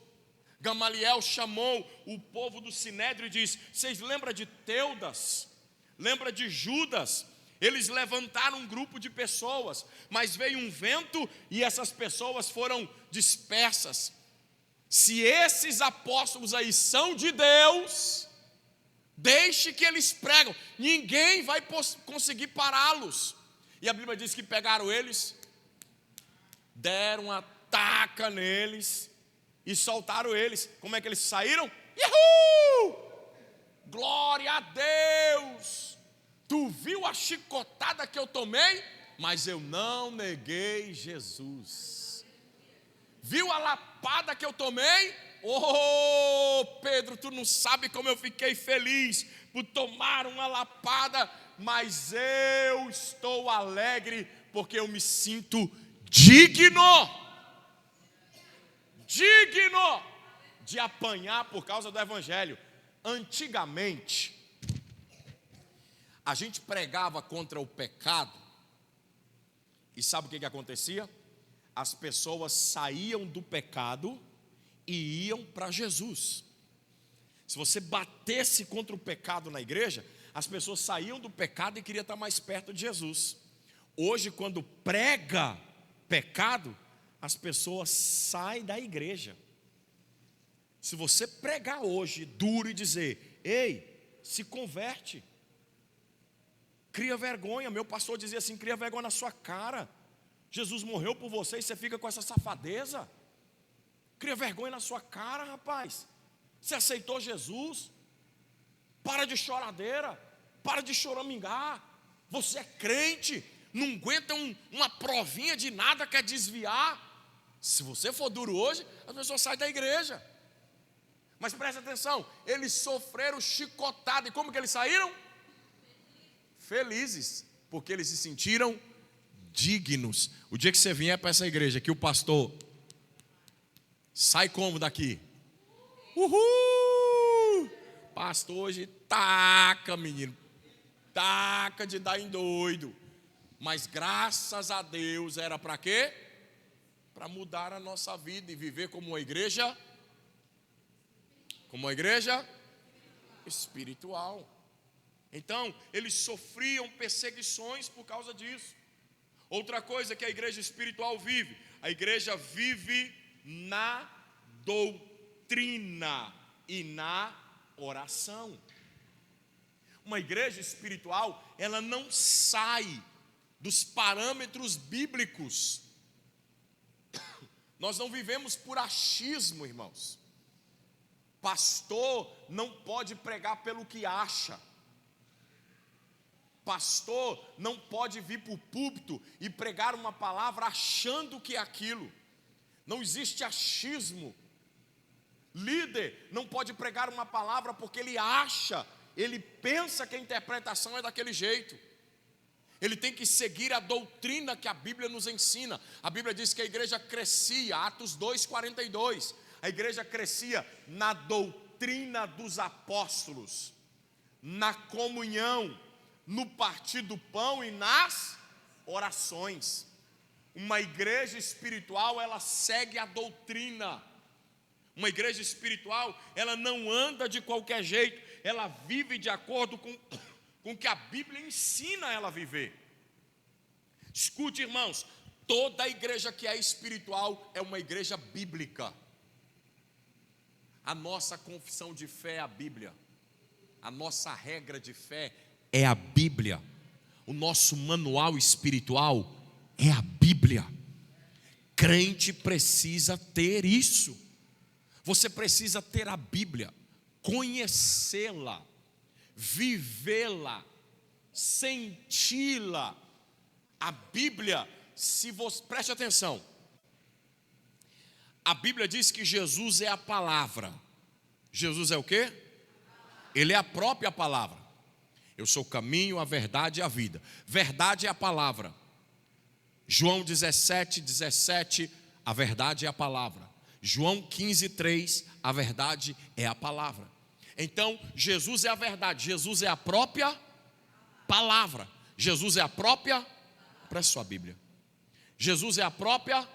Gamaliel chamou o povo do Sinédrio e disse: vocês lembram de Teudas? Lembra de Judas? Eles levantaram um grupo de pessoas, mas veio um vento e essas pessoas foram dispersas. Se esses apóstolos aí são de Deus, deixe que eles pregam, ninguém vai conseguir pará-los. E a Bíblia diz que pegaram eles, deram uma taca neles e soltaram eles. Como é que eles saíram? Uhul! Glória a Deus! Tu viu a chicotada que eu tomei? Mas eu não neguei Jesus. Viu a lapada que eu tomei? Oh, Pedro, tu não sabe como eu fiquei feliz por tomar uma lapada, mas eu estou alegre porque eu me sinto digno de apanhar por causa do evangelho. Antigamente, a gente pregava contra o pecado, e sabe o que acontecia? As pessoas saíam do pecado e iam para Jesus. Se você batesse contra o pecado na igreja, as pessoas saíam do pecado e queriam estar mais perto de Jesus. Hoje, quando prega pecado, as pessoas saem da igreja. Se você pregar hoje duro e dizer: ei, se converte, cria vergonha. Meu pastor dizia assim: cria vergonha na sua cara. Jesus morreu por você e você fica com essa safadeza. Cria vergonha na sua cara, rapaz. Você aceitou Jesus? Para de choradeira, para de choramingar. Você é crente, não aguenta uma provinha de nada, quer desviar. Se você for duro hoje, as pessoas saem da igreja. Mas preste atenção, eles sofreram chicotada. E como que eles saíram? Felizes, porque eles se sentiram dignos. O dia que você vier para essa igreja, que o pastor sai como daqui? Uhul! Pastor hoje taca, menino, taca de dar em doido. Mas graças a Deus era para quê? Para mudar a nossa vida e viver como uma igreja espiritual. Então, eles sofriam perseguições por causa disso. Outra coisa que a igreja espiritual vive: a igreja vive na doutrina e na oração. Uma igreja espiritual, ela não sai dos parâmetros bíblicos. Nós não vivemos por achismo, irmãos. Pastor não pode pregar pelo que acha. Pastor não pode vir para o púlpito e pregar uma palavra achando que é aquilo. Não existe achismo. Líder não pode pregar uma palavra porque ele acha, ele pensa que a interpretação é daquele jeito. Ele tem que seguir a doutrina que a Bíblia nos ensina. A Bíblia diz que a igreja crescia, Atos 2:42. A igreja crescia na doutrina dos apóstolos, na comunhão, no partir do pão e nas orações. Uma igreja espiritual, ela segue a doutrina. Uma igreja espiritual, ela não anda de qualquer jeito, ela vive de acordo com o que a Bíblia ensina ela a viver. Escute, irmãos, toda igreja que é espiritual é uma igreja bíblica. A nossa confissão de fé é a Bíblia. A nossa regra de fé é a Bíblia. O nosso manual espiritual é a Bíblia. Crente precisa ter isso. Você precisa ter a Bíblia, conhecê-la, vivê-la, senti-la. A Bíblia, se você preste atenção, a Bíblia diz que Jesus é a palavra. Jesus é o quê? Ele é a própria palavra. Eu sou o caminho, a verdade e a vida. Verdade é a palavra. João 17:17, a verdade é a palavra. João 15:3, a verdade é a palavra. Então, Jesus é a verdade, Jesus é a própria palavra. Jesus é a própria, preste sua Bíblia. Jesus é a própria.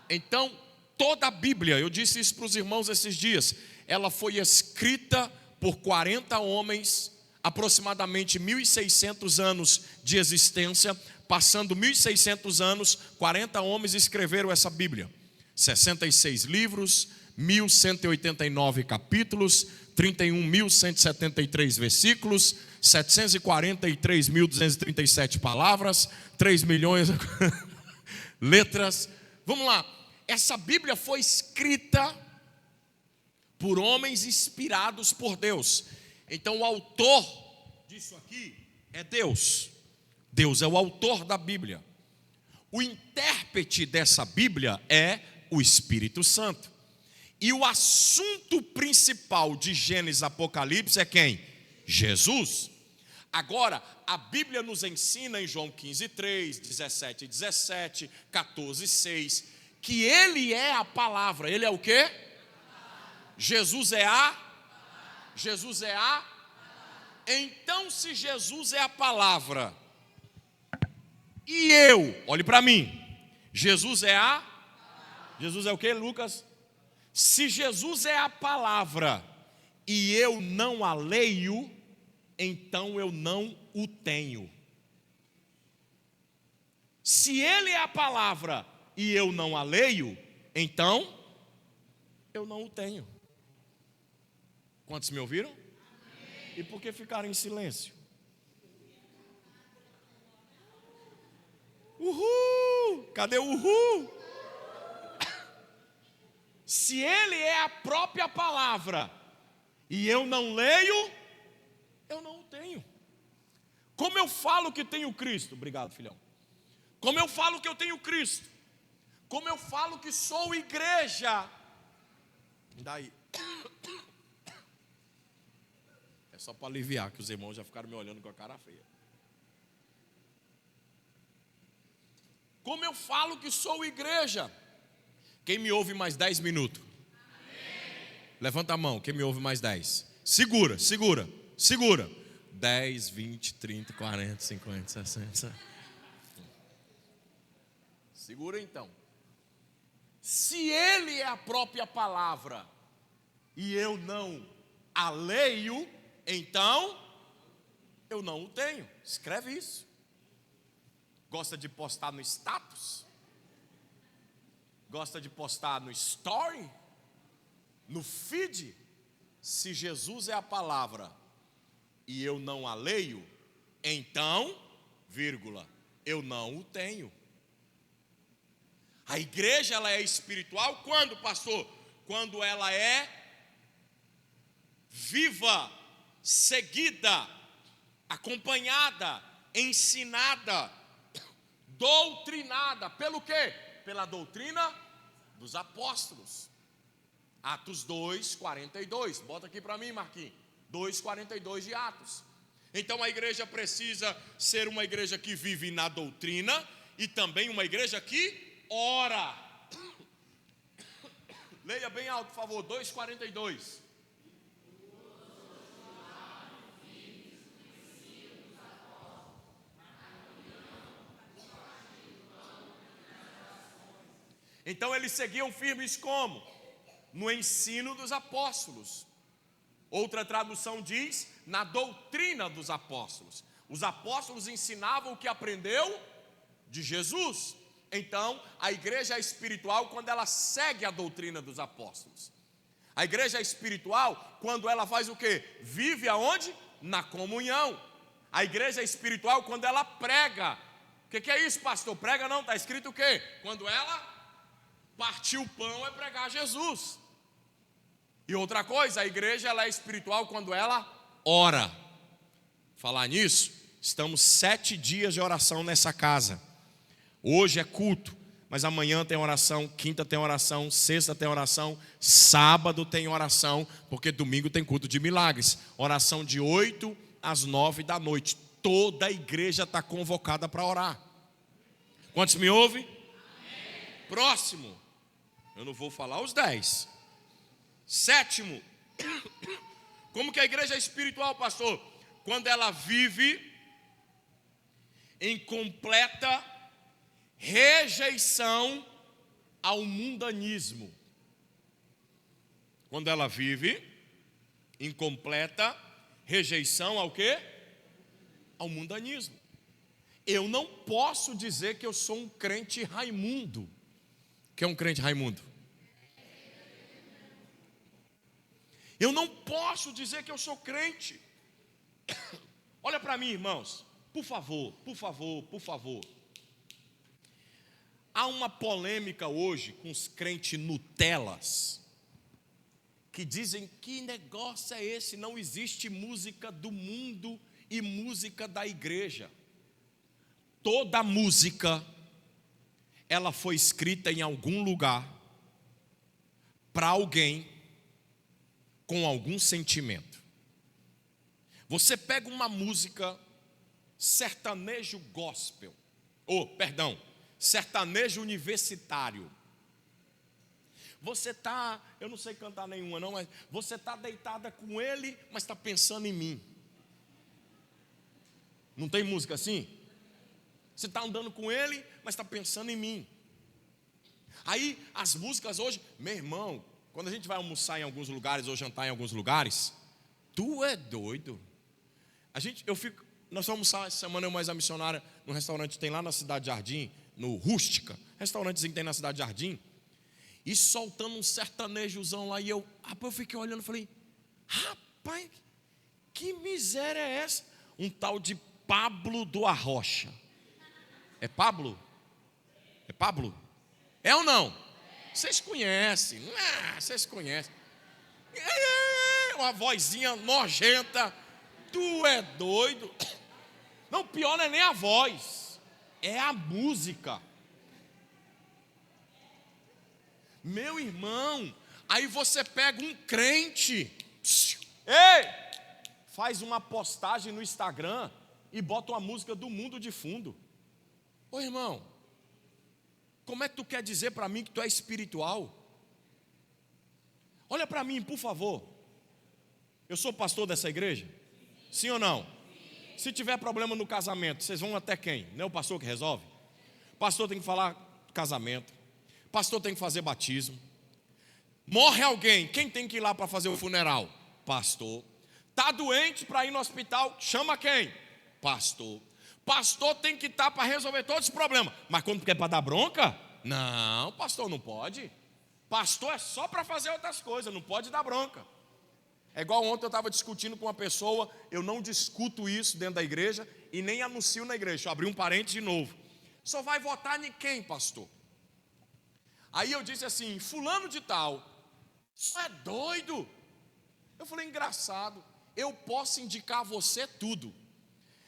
Então, toda a Bíblia, eu disse isso para os irmãos esses dias, ela foi escrita por 40 homens, aproximadamente 1.600 anos de existência. Passando 1.600 anos, 40 homens escreveram essa Bíblia. 66 livros, 1.189 capítulos, 31.173 versículos, 743.237 palavras, 3 milhões letras. Vamos lá, essa Bíblia foi escrita por homens inspirados por Deus. Então o autor disso aqui é Deus. Deus é o autor da Bíblia. O intérprete dessa Bíblia é o Espírito Santo. E o assunto principal de Gênesis e Apocalipse é quem? Jesus. Agora, a Bíblia nos ensina em João 15:3, 17:17, 14:6, que Ele é a palavra. Ele é o quê? Jesus é a? Jesus é a? Então, se Jesus é a palavra, e eu, olhe para mim, Jesus é a? Jesus é o que, Lucas? Se Jesus é a palavra e eu não a leio, então eu não o tenho. Se Ele é a palavra e eu não a leio, então eu não o tenho. Quantos me ouviram? Amém. E por que ficaram em silêncio? Uhul! Cadê o uhul? Se Ele é a própria palavra e eu não leio, eu não o tenho. Como eu falo que tenho Cristo? Obrigado, filhão. Como eu falo que eu tenho Cristo? Como eu falo que sou igreja? Daí. É só para aliviar, que os irmãos já ficaram me olhando com a cara feia. Como eu falo que sou igreja? Quem me ouve mais 10 minutos? Amém. Levanta a mão, quem me ouve mais 10? Segura, segura, segura. 10, 20, 30, 40, 50, 60. Segura então. Se Ele é a própria palavra e eu não a leio, então eu não o tenho. Escreve isso. Gosta de postar no status? Gosta de postar no story? No feed? Se Jesus é a palavra e eu não a leio, então, vírgula, eu não o tenho. A igreja, ela é espiritual quando, pastor? Quando ela é viva, seguida, acompanhada, ensinada, doutrinada. Pelo quê? Pela doutrina dos apóstolos. Atos 2:42. Bota aqui para mim, Marquinhos. 2:42 de Atos. Então a igreja precisa ser uma igreja que vive na doutrina e também uma igreja que ora. Leia bem alto, por favor. 2:42. Então eles seguiam firmes como? no ensino dos apóstolos. Outra tradução diz, na doutrina dos apóstolos. Os apóstolos ensinavam o que aprendeu de Jesus. Então, a igreja é espiritual quando ela segue a doutrina dos apóstolos. A igreja é espiritual quando ela faz o quê? Vive aonde? Na comunhão. A igreja é espiritual quando ela prega. O que é isso, pastor? Prega não, está escrito o quê? Quando ela partir o pão é pregar Jesus. E outra coisa, a igreja ela é espiritual quando ela ora. Falar nisso, estamos 7 dias de oração nessa casa. Hoje é culto, mas amanhã tem oração, quinta tem oração, sexta tem oração, sábado tem oração, porque domingo tem culto de milagres. Oração de 8 às 9 da noite. Toda a igreja está convocada para orar. Quantos me ouvem? Amém. Próximo, eu não vou falar os 10. Sétimo, como que a igreja é espiritual, pastor? Quando ela vive em completa rejeição ao mundanismo. Quando ela vive em completa rejeição ao quê? Ao mundanismo. Eu não posso dizer que eu sou um crente Raimundo. O que é um crente Raimundo? Eu não posso dizer que eu sou crente. Olha para mim, irmãos. Por favor, por favor, por favor. Há uma polêmica hoje com os crentes Nutelas, que dizem que negócio é esse? Não existe música do mundo e música da igreja. Toda música, ela foi escrita em algum lugar, para alguém, com algum sentimento. Você pega uma música sertanejo gospel, sertanejo universitário. Você está, eu não sei cantar nenhuma não, mas você está deitada com ele, mas está pensando em mim. Não tem música assim? Você está andando com ele, mas está pensando em mim. Aí as músicas hoje, meu irmão, quando a gente vai almoçar em alguns lugares ou jantar em alguns lugares, tu é doido. Nós fomos almoçar essa semana, eu mais a missionária, num restaurante que tem lá na Cidade Jardim, no Rústica, restaurantezinho que tem na Cidade Jardim, e soltando um sertanejozão lá, e eu fiquei olhando e falei, rapaz, que miséria é essa? Um tal de Pablo do Arrocha. É Pablo? É Pablo? É ou não? Vocês conhecem, vocês conhecem. Uma vozinha nojenta. Tu é doido? Não, pior não é nem a voz, é a música. Meu irmão, aí você pega um crente, faz uma postagem no Instagram e bota uma música do mundo de fundo. Ô irmão, como é que tu quer dizer para mim que tu é espiritual? Olha para mim, por favor. Eu sou pastor dessa igreja? Sim ou não? Se tiver problema no casamento, vocês vão até quem? Não é o pastor que resolve? O pastor tem que falar casamento. O pastor tem que fazer batismo. Morre alguém, quem tem que ir lá para fazer o funeral? Pastor. Está doente para ir no hospital, chama quem? Pastor. Pastor tem que estar para resolver todos os problemas. Mas quando quer para dar bronca? Não, pastor não pode. Pastor é só para fazer outras coisas, não pode dar bronca. É igual ontem eu estava discutindo com uma pessoa, eu não discuto isso dentro da igreja e nem anuncio na igreja. Deixa eu abrir um parênteses de novo. Só vai votar em quem, pastor? Aí eu disse assim, fulano de tal, isso é doido. Eu falei, engraçado, eu posso indicar a você tudo.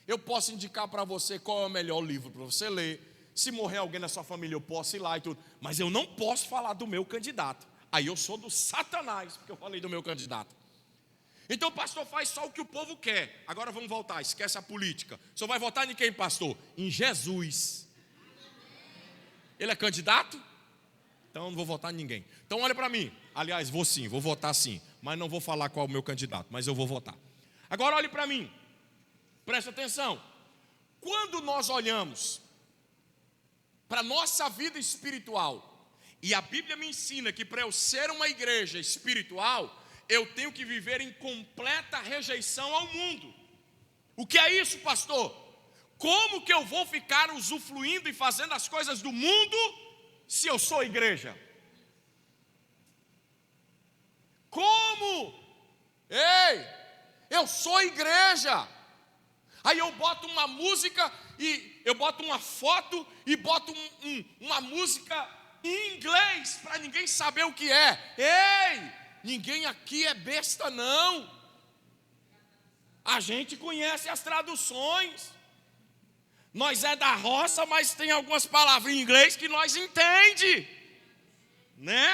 Eu posso indicar para você qual é o melhor livro para você ler. Se morrer alguém na sua família, eu posso ir lá e tudo. Mas eu não posso falar do meu candidato. Aí eu sou do Satanás, porque eu falei do meu candidato. Então o pastor faz só o que o povo quer. Agora vamos voltar, esquece a política. Só vai votar em quem, pastor? Em Jesus. Ele é candidato? Então eu não vou votar em ninguém. Então olha para mim. Aliás, vou votar sim. Mas não vou falar qual é o meu candidato, mas eu vou votar. Agora olhe para mim. Presta atenção. Quando nós olhamos para a nossa vida espiritual E a Bíblia me ensina que para eu ser uma igreja espiritual, eu tenho que viver em completa rejeição ao mundo. O que é isso, pastor? Como que eu vou ficar usufruindo e fazendo as coisas do mundo se eu sou igreja? Como? Ei, eu sou igreja. Aí eu boto uma música e eu boto uma foto e boto uma música em inglês para ninguém saber o que é. Ei, ninguém aqui é besta não. A gente conhece as traduções. Nós é da roça, mas tem algumas palavras em inglês que nós entende, né?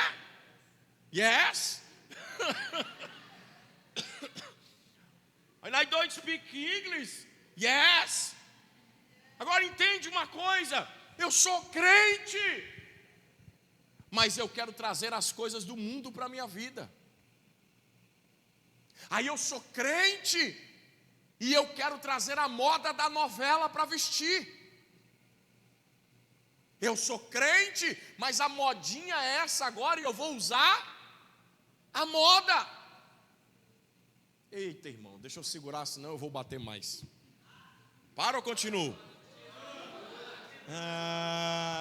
Yes. And I don't speak English. Yes. Agora entende uma coisa, eu sou crente, mas eu quero trazer as coisas do mundo para a minha vida. Aí eu sou crente e eu quero trazer a moda da novela para vestir. Eu sou crente, mas a modinha é essa agora e eu vou usar a moda. Eita, irmão, deixa eu segurar, senão eu vou bater mais. Para ou continuo?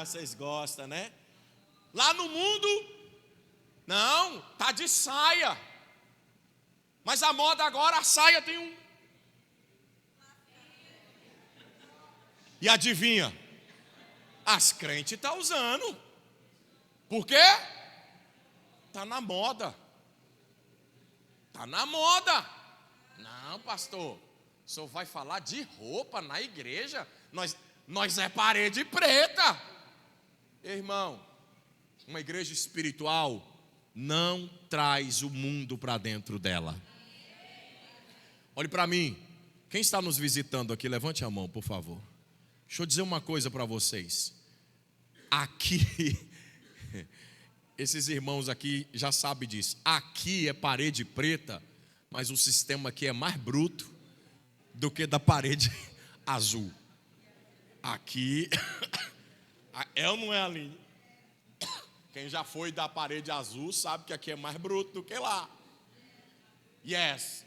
Vocês gostam, né? Lá no mundo, não, tá de saia. Mas a moda agora, a saia tem um. E adivinha? As crentes estão usando. Por quê? Está na moda. Está na moda. Não, pastor, o senhor vai falar de roupa na igreja? Nós é parede preta. Irmão, uma igreja espiritual não traz o mundo para dentro dela. Olhe para mim. Quem está nos visitando aqui, levante a mão, por favor. Deixa eu dizer uma coisa para vocês. Aqui, esses irmãos aqui já sabem disso. Aqui é parede preta, mas o sistema aqui é mais bruto do que da parede azul. Aqui, é ou não é, Aline? Quem já foi da parede azul sabe que aqui é mais bruto do que lá. Yes.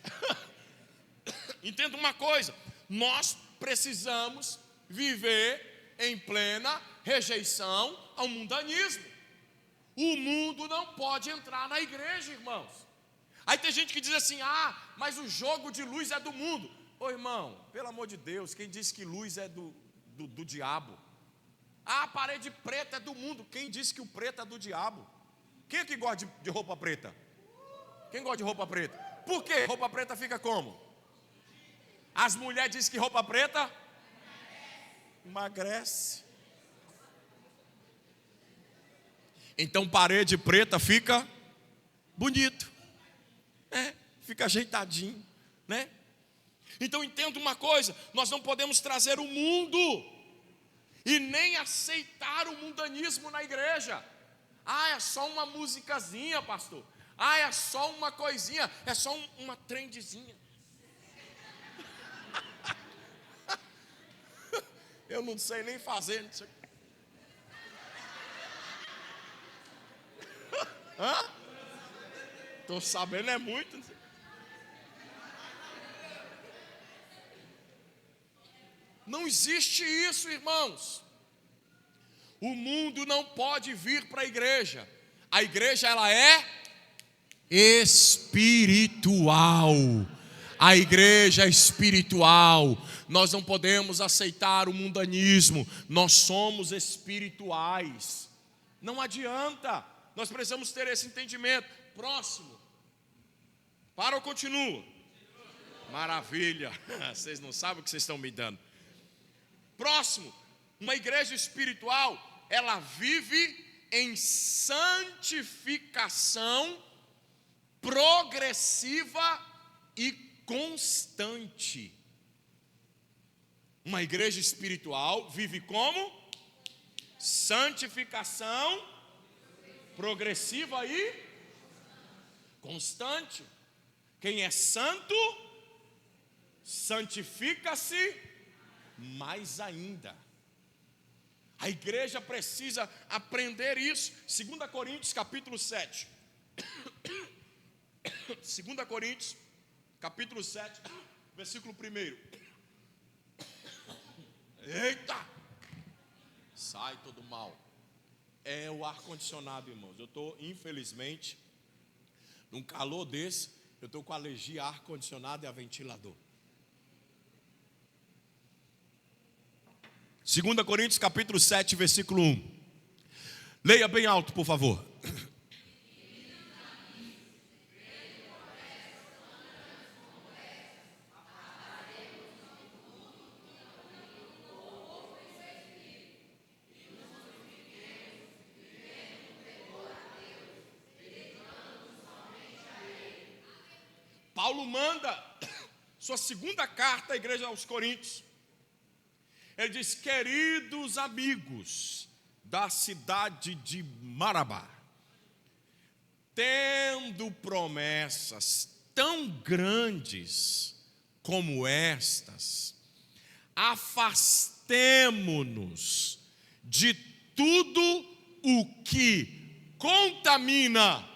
Entenda uma coisa, nós precisamos viver em plena rejeição ao mundanismo. O mundo não pode entrar na igreja, irmãos. Aí tem gente que diz assim, mas o jogo de luz é do mundo. Ô irmão, pelo amor de Deus, quem disse que luz é do diabo? A parede preta é do mundo. Quem disse que o preto é do diabo? Quem é que gosta de roupa preta? Quem gosta de roupa preta? Por quê? Roupa preta fica como? As mulheres dizem que roupa preta emagrece. Então parede preta fica bonito, né? Fica ajeitadinho, né? Então entenda uma coisa, nós não podemos trazer o mundo e nem aceitar o mundanismo na igreja. É só uma musicazinha, pastor. É só uma coisinha, é só uma trendezinha. Eu não sei nem fazer. Estou sabendo é muito. Não existe isso, irmãos. O mundo não pode vir para a igreja. A igreja, ela é espiritual. A igreja é espiritual. Nós não podemos aceitar o mundanismo. Nós somos espirituais. Não adianta. Nós precisamos ter esse entendimento. Próximo. Para ou continua? Maravilha. Vocês não sabem o que vocês estão me dando. Próximo. Uma igreja espiritual, ela vive em santificação progressiva e constante. Uma igreja espiritual vive como? Santificação progressiva e constante. Quem é santo, santifica-se mais ainda. A igreja precisa aprender isso. 2 Coríntios capítulo 7. 2 Coríntios capítulo 7, versículo 1. Eita! Sai todo mal. É o ar-condicionado, irmãos. Eu estou, infelizmente, num calor desse, eu estou com alergia a ar-condicionado e a ventilador. 2 Coríntios capítulo 7, versículo 1. Leia bem alto, por favor. Paulo manda sua segunda carta à igreja aos Coríntios. Ele diz: queridos amigos da cidade de Marabá, tendo promessas tão grandes como estas, afastemo-nos de tudo o que contamina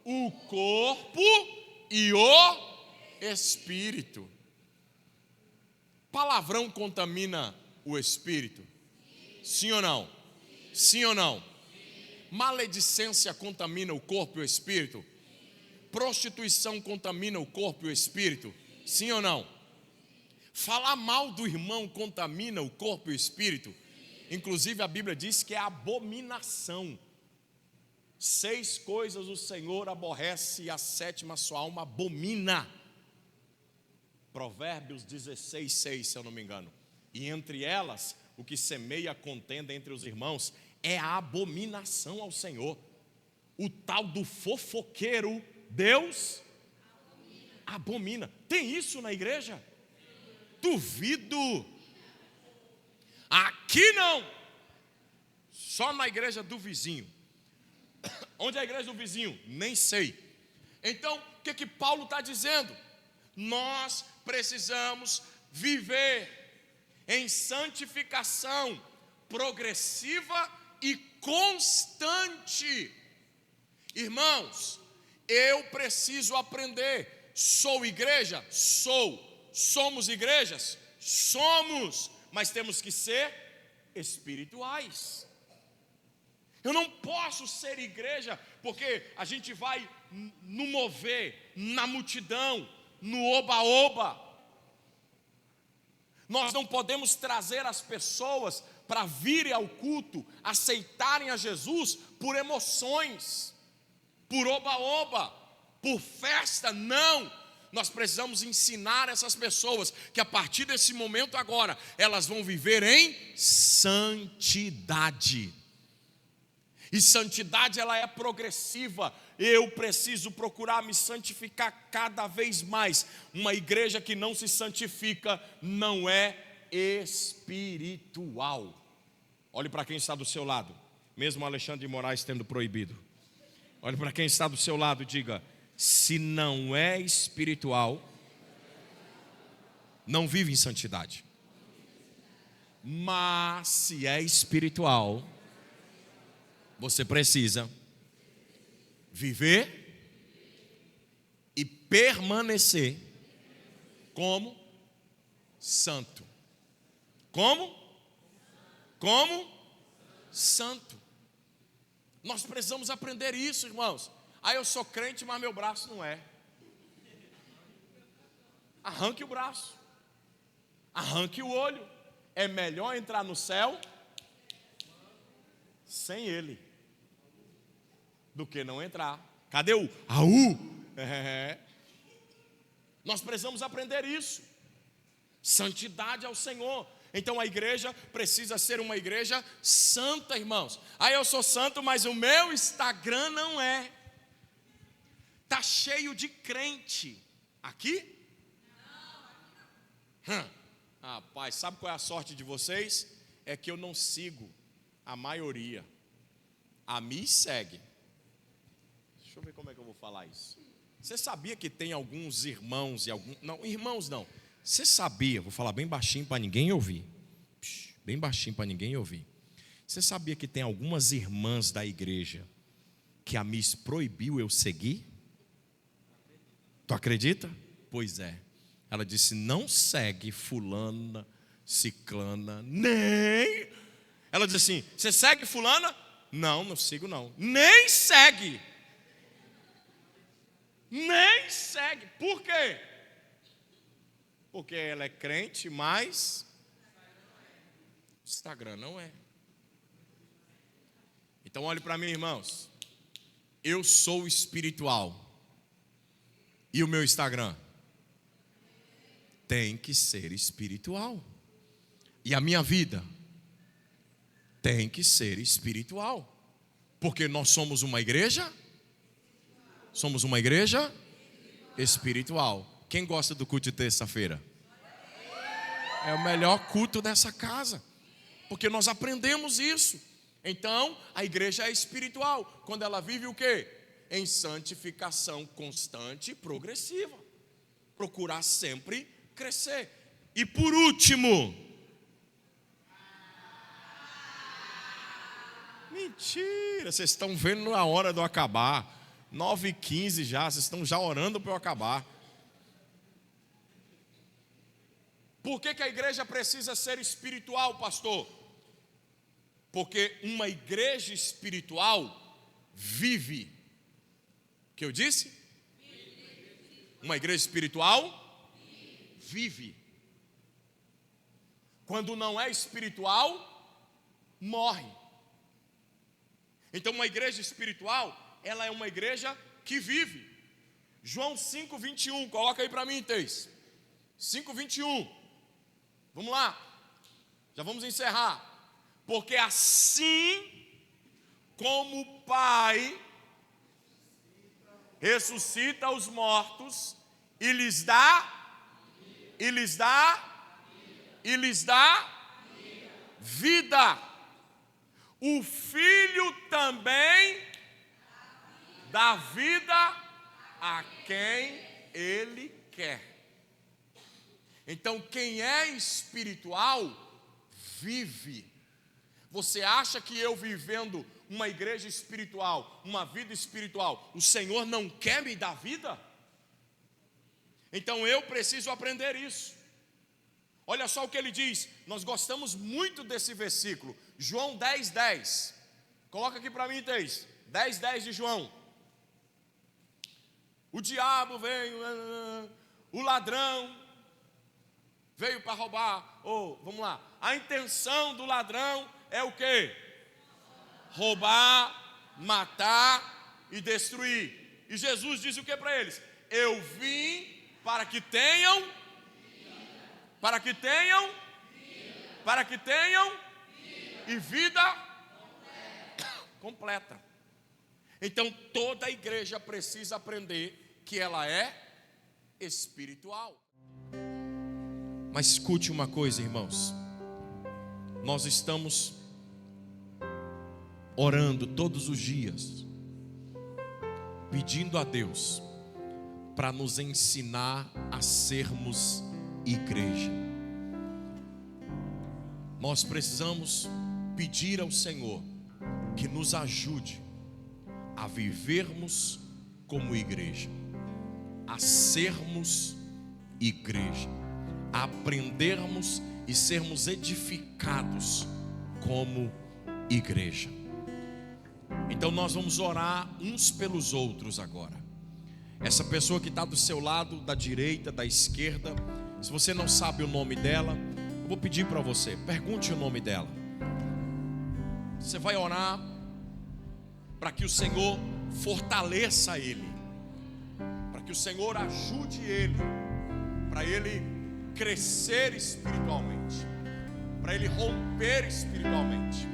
o corpo e o espírito. Palavrão contamina o espírito? Sim ou não? Sim ou não? Maledicência contamina o corpo e o espírito? Prostituição contamina o corpo e o espírito? Sim ou não? Falar mal do irmão contamina o corpo e o espírito? Inclusive a Bíblia diz que é abominação. 6 coisas o Senhor aborrece e a 7ª sua alma abomina. Provérbios 16, 6, se eu não me engano. E entre elas, o que semeia contenda entre os irmãos é a abominação ao Senhor. O tal do fofoqueiro, Deus abomina. Tem isso na igreja? Duvido. Aqui não. Só na igreja do vizinho. Onde é a igreja do vizinho? Nem sei. Então, o que Paulo está dizendo? Nós precisamos viver em santificação progressiva e constante. Irmãos, eu preciso aprender. Sou igreja? Sou. Somos igrejas? Somos. Mas temos que ser espirituais. Eu não posso ser igreja porque a gente vai no mover, na multidão, no oba-oba. Nós não podemos trazer as pessoas para virem ao culto, aceitarem a Jesus por emoções, por oba-oba, por festa. Não, nós precisamos ensinar essas pessoas que a partir desse momento agora, elas vão viver em santidade. E santidade ela é progressiva. Eu preciso procurar me santificar cada vez mais. Uma igreja que não se santifica não é espiritual. Olhe para quem está do seu lado, mesmo Alexandre de Moraes tendo proibido. Olhe para quem está do seu lado e diga: se não é espiritual, não vive em santidade. Mas se é espiritual, você precisa viver e permanecer como santo. Como? Santo. Nós precisamos aprender isso, irmãos. Eu sou crente, mas meu braço não é. Arranque o braço. Arranque o olho. É melhor entrar no céu sem ele do que não entrar. Cadê o Nós precisamos aprender isso. Santidade ao Senhor. Então a igreja precisa ser uma igreja santa, irmãos. Eu sou santo, mas o meu Instagram não é. Está cheio de crente. Aqui? Rapaz, sabe qual é a sorte de vocês? É que eu não sigo a maioria. A mim segue. Deixa eu ver como é que eu vou falar isso. Você sabia que tem alguns irmãos e alguns... Não, irmãos não. Você sabia, vou falar bem baixinho para ninguém ouvir. bem baixinho para ninguém ouvir. Você sabia que tem algumas irmãs da igreja que a Miss proibiu eu seguir? Tu acredita? Pois é. Ela disse: não segue fulana, ciclana, nem. Ela disse assim: você segue fulana? Não, não sigo não. Nem segue. Nem segue. Por quê? Porque ela é crente, mas Instagram não é. Então olhe para mim, irmãos. Eu sou espiritual. E o meu Instagram tem que ser espiritual. E a minha vida tem que ser espiritual. Porque nós somos uma igreja? Somos uma igreja espiritual. Quem gosta do culto de terça-feira? É o melhor culto dessa casa. Porque nós aprendemos isso. Então, a igreja é espiritual. Quando ela vive o quê? Em santificação constante e progressiva. Procurar sempre crescer. E por último, mentira, vocês estão vendo a hora de eu acabar. 9h15 já, vocês estão já orando para eu acabar. Por que a igreja precisa ser espiritual, pastor? Porque uma igreja espiritual vive. O que eu disse? Uma igreja espiritual vive. Quando não é espiritual, morre. Então uma igreja espiritual, ela é uma igreja que vive. João 5:21, coloca aí para mim, Teis. 5:21. Vamos lá. Já vamos encerrar. Porque assim como o Pai ressuscita os mortos e lhes dá vida, o Filho também dá vida a quem Ele quer. Então, quem é espiritual, vive. Você acha que eu vivendo uma igreja espiritual, uma vida espiritual, o Senhor não quer me dar vida? Então, eu preciso aprender isso. Olha só o que ele diz. Nós gostamos muito desse versículo. João 10:10. Coloca aqui para mim, Teis. 10:10 de João. O diabo veio, o ladrão veio para roubar. Vamos lá. A intenção do ladrão é o quê? Roubar, matar e destruir. E Jesus disse o que para eles? Eu vim para que tenham e vida completa. Então toda a igreja precisa aprender que ela é espiritual. Mas escute uma coisa, irmãos. Nós estamos orando todos os dias, pedindo a Deus para nos ensinar a sermos igreja. Nós precisamos pedir ao Senhor que nos ajude a vivermos como igreja, a sermos igreja, a aprendermos e sermos edificados como igreja. Então nós vamos orar uns pelos outros agora. Essa pessoa que está do seu lado, da direita, da esquerda, se você não sabe o nome dela, eu vou pedir para você, pergunte o nome dela. Você vai orar para que o Senhor fortaleça ele, para que o Senhor ajude ele, para ele crescer espiritualmente, para ele romper espiritualmente.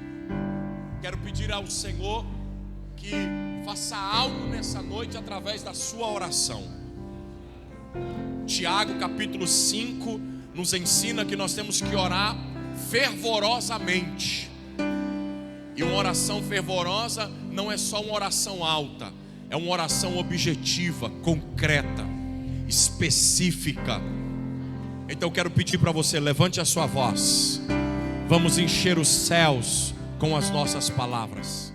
Quero pedir ao Senhor que faça algo nessa noite através da sua oração. Tiago capítulo 5 nos ensina que nós temos que orar fervorosamente. E uma oração fervorosa não é só uma oração alta, é uma oração objetiva, concreta, específica. Então eu quero pedir para você, levante a sua voz vamos encher os céus com as nossas palavras.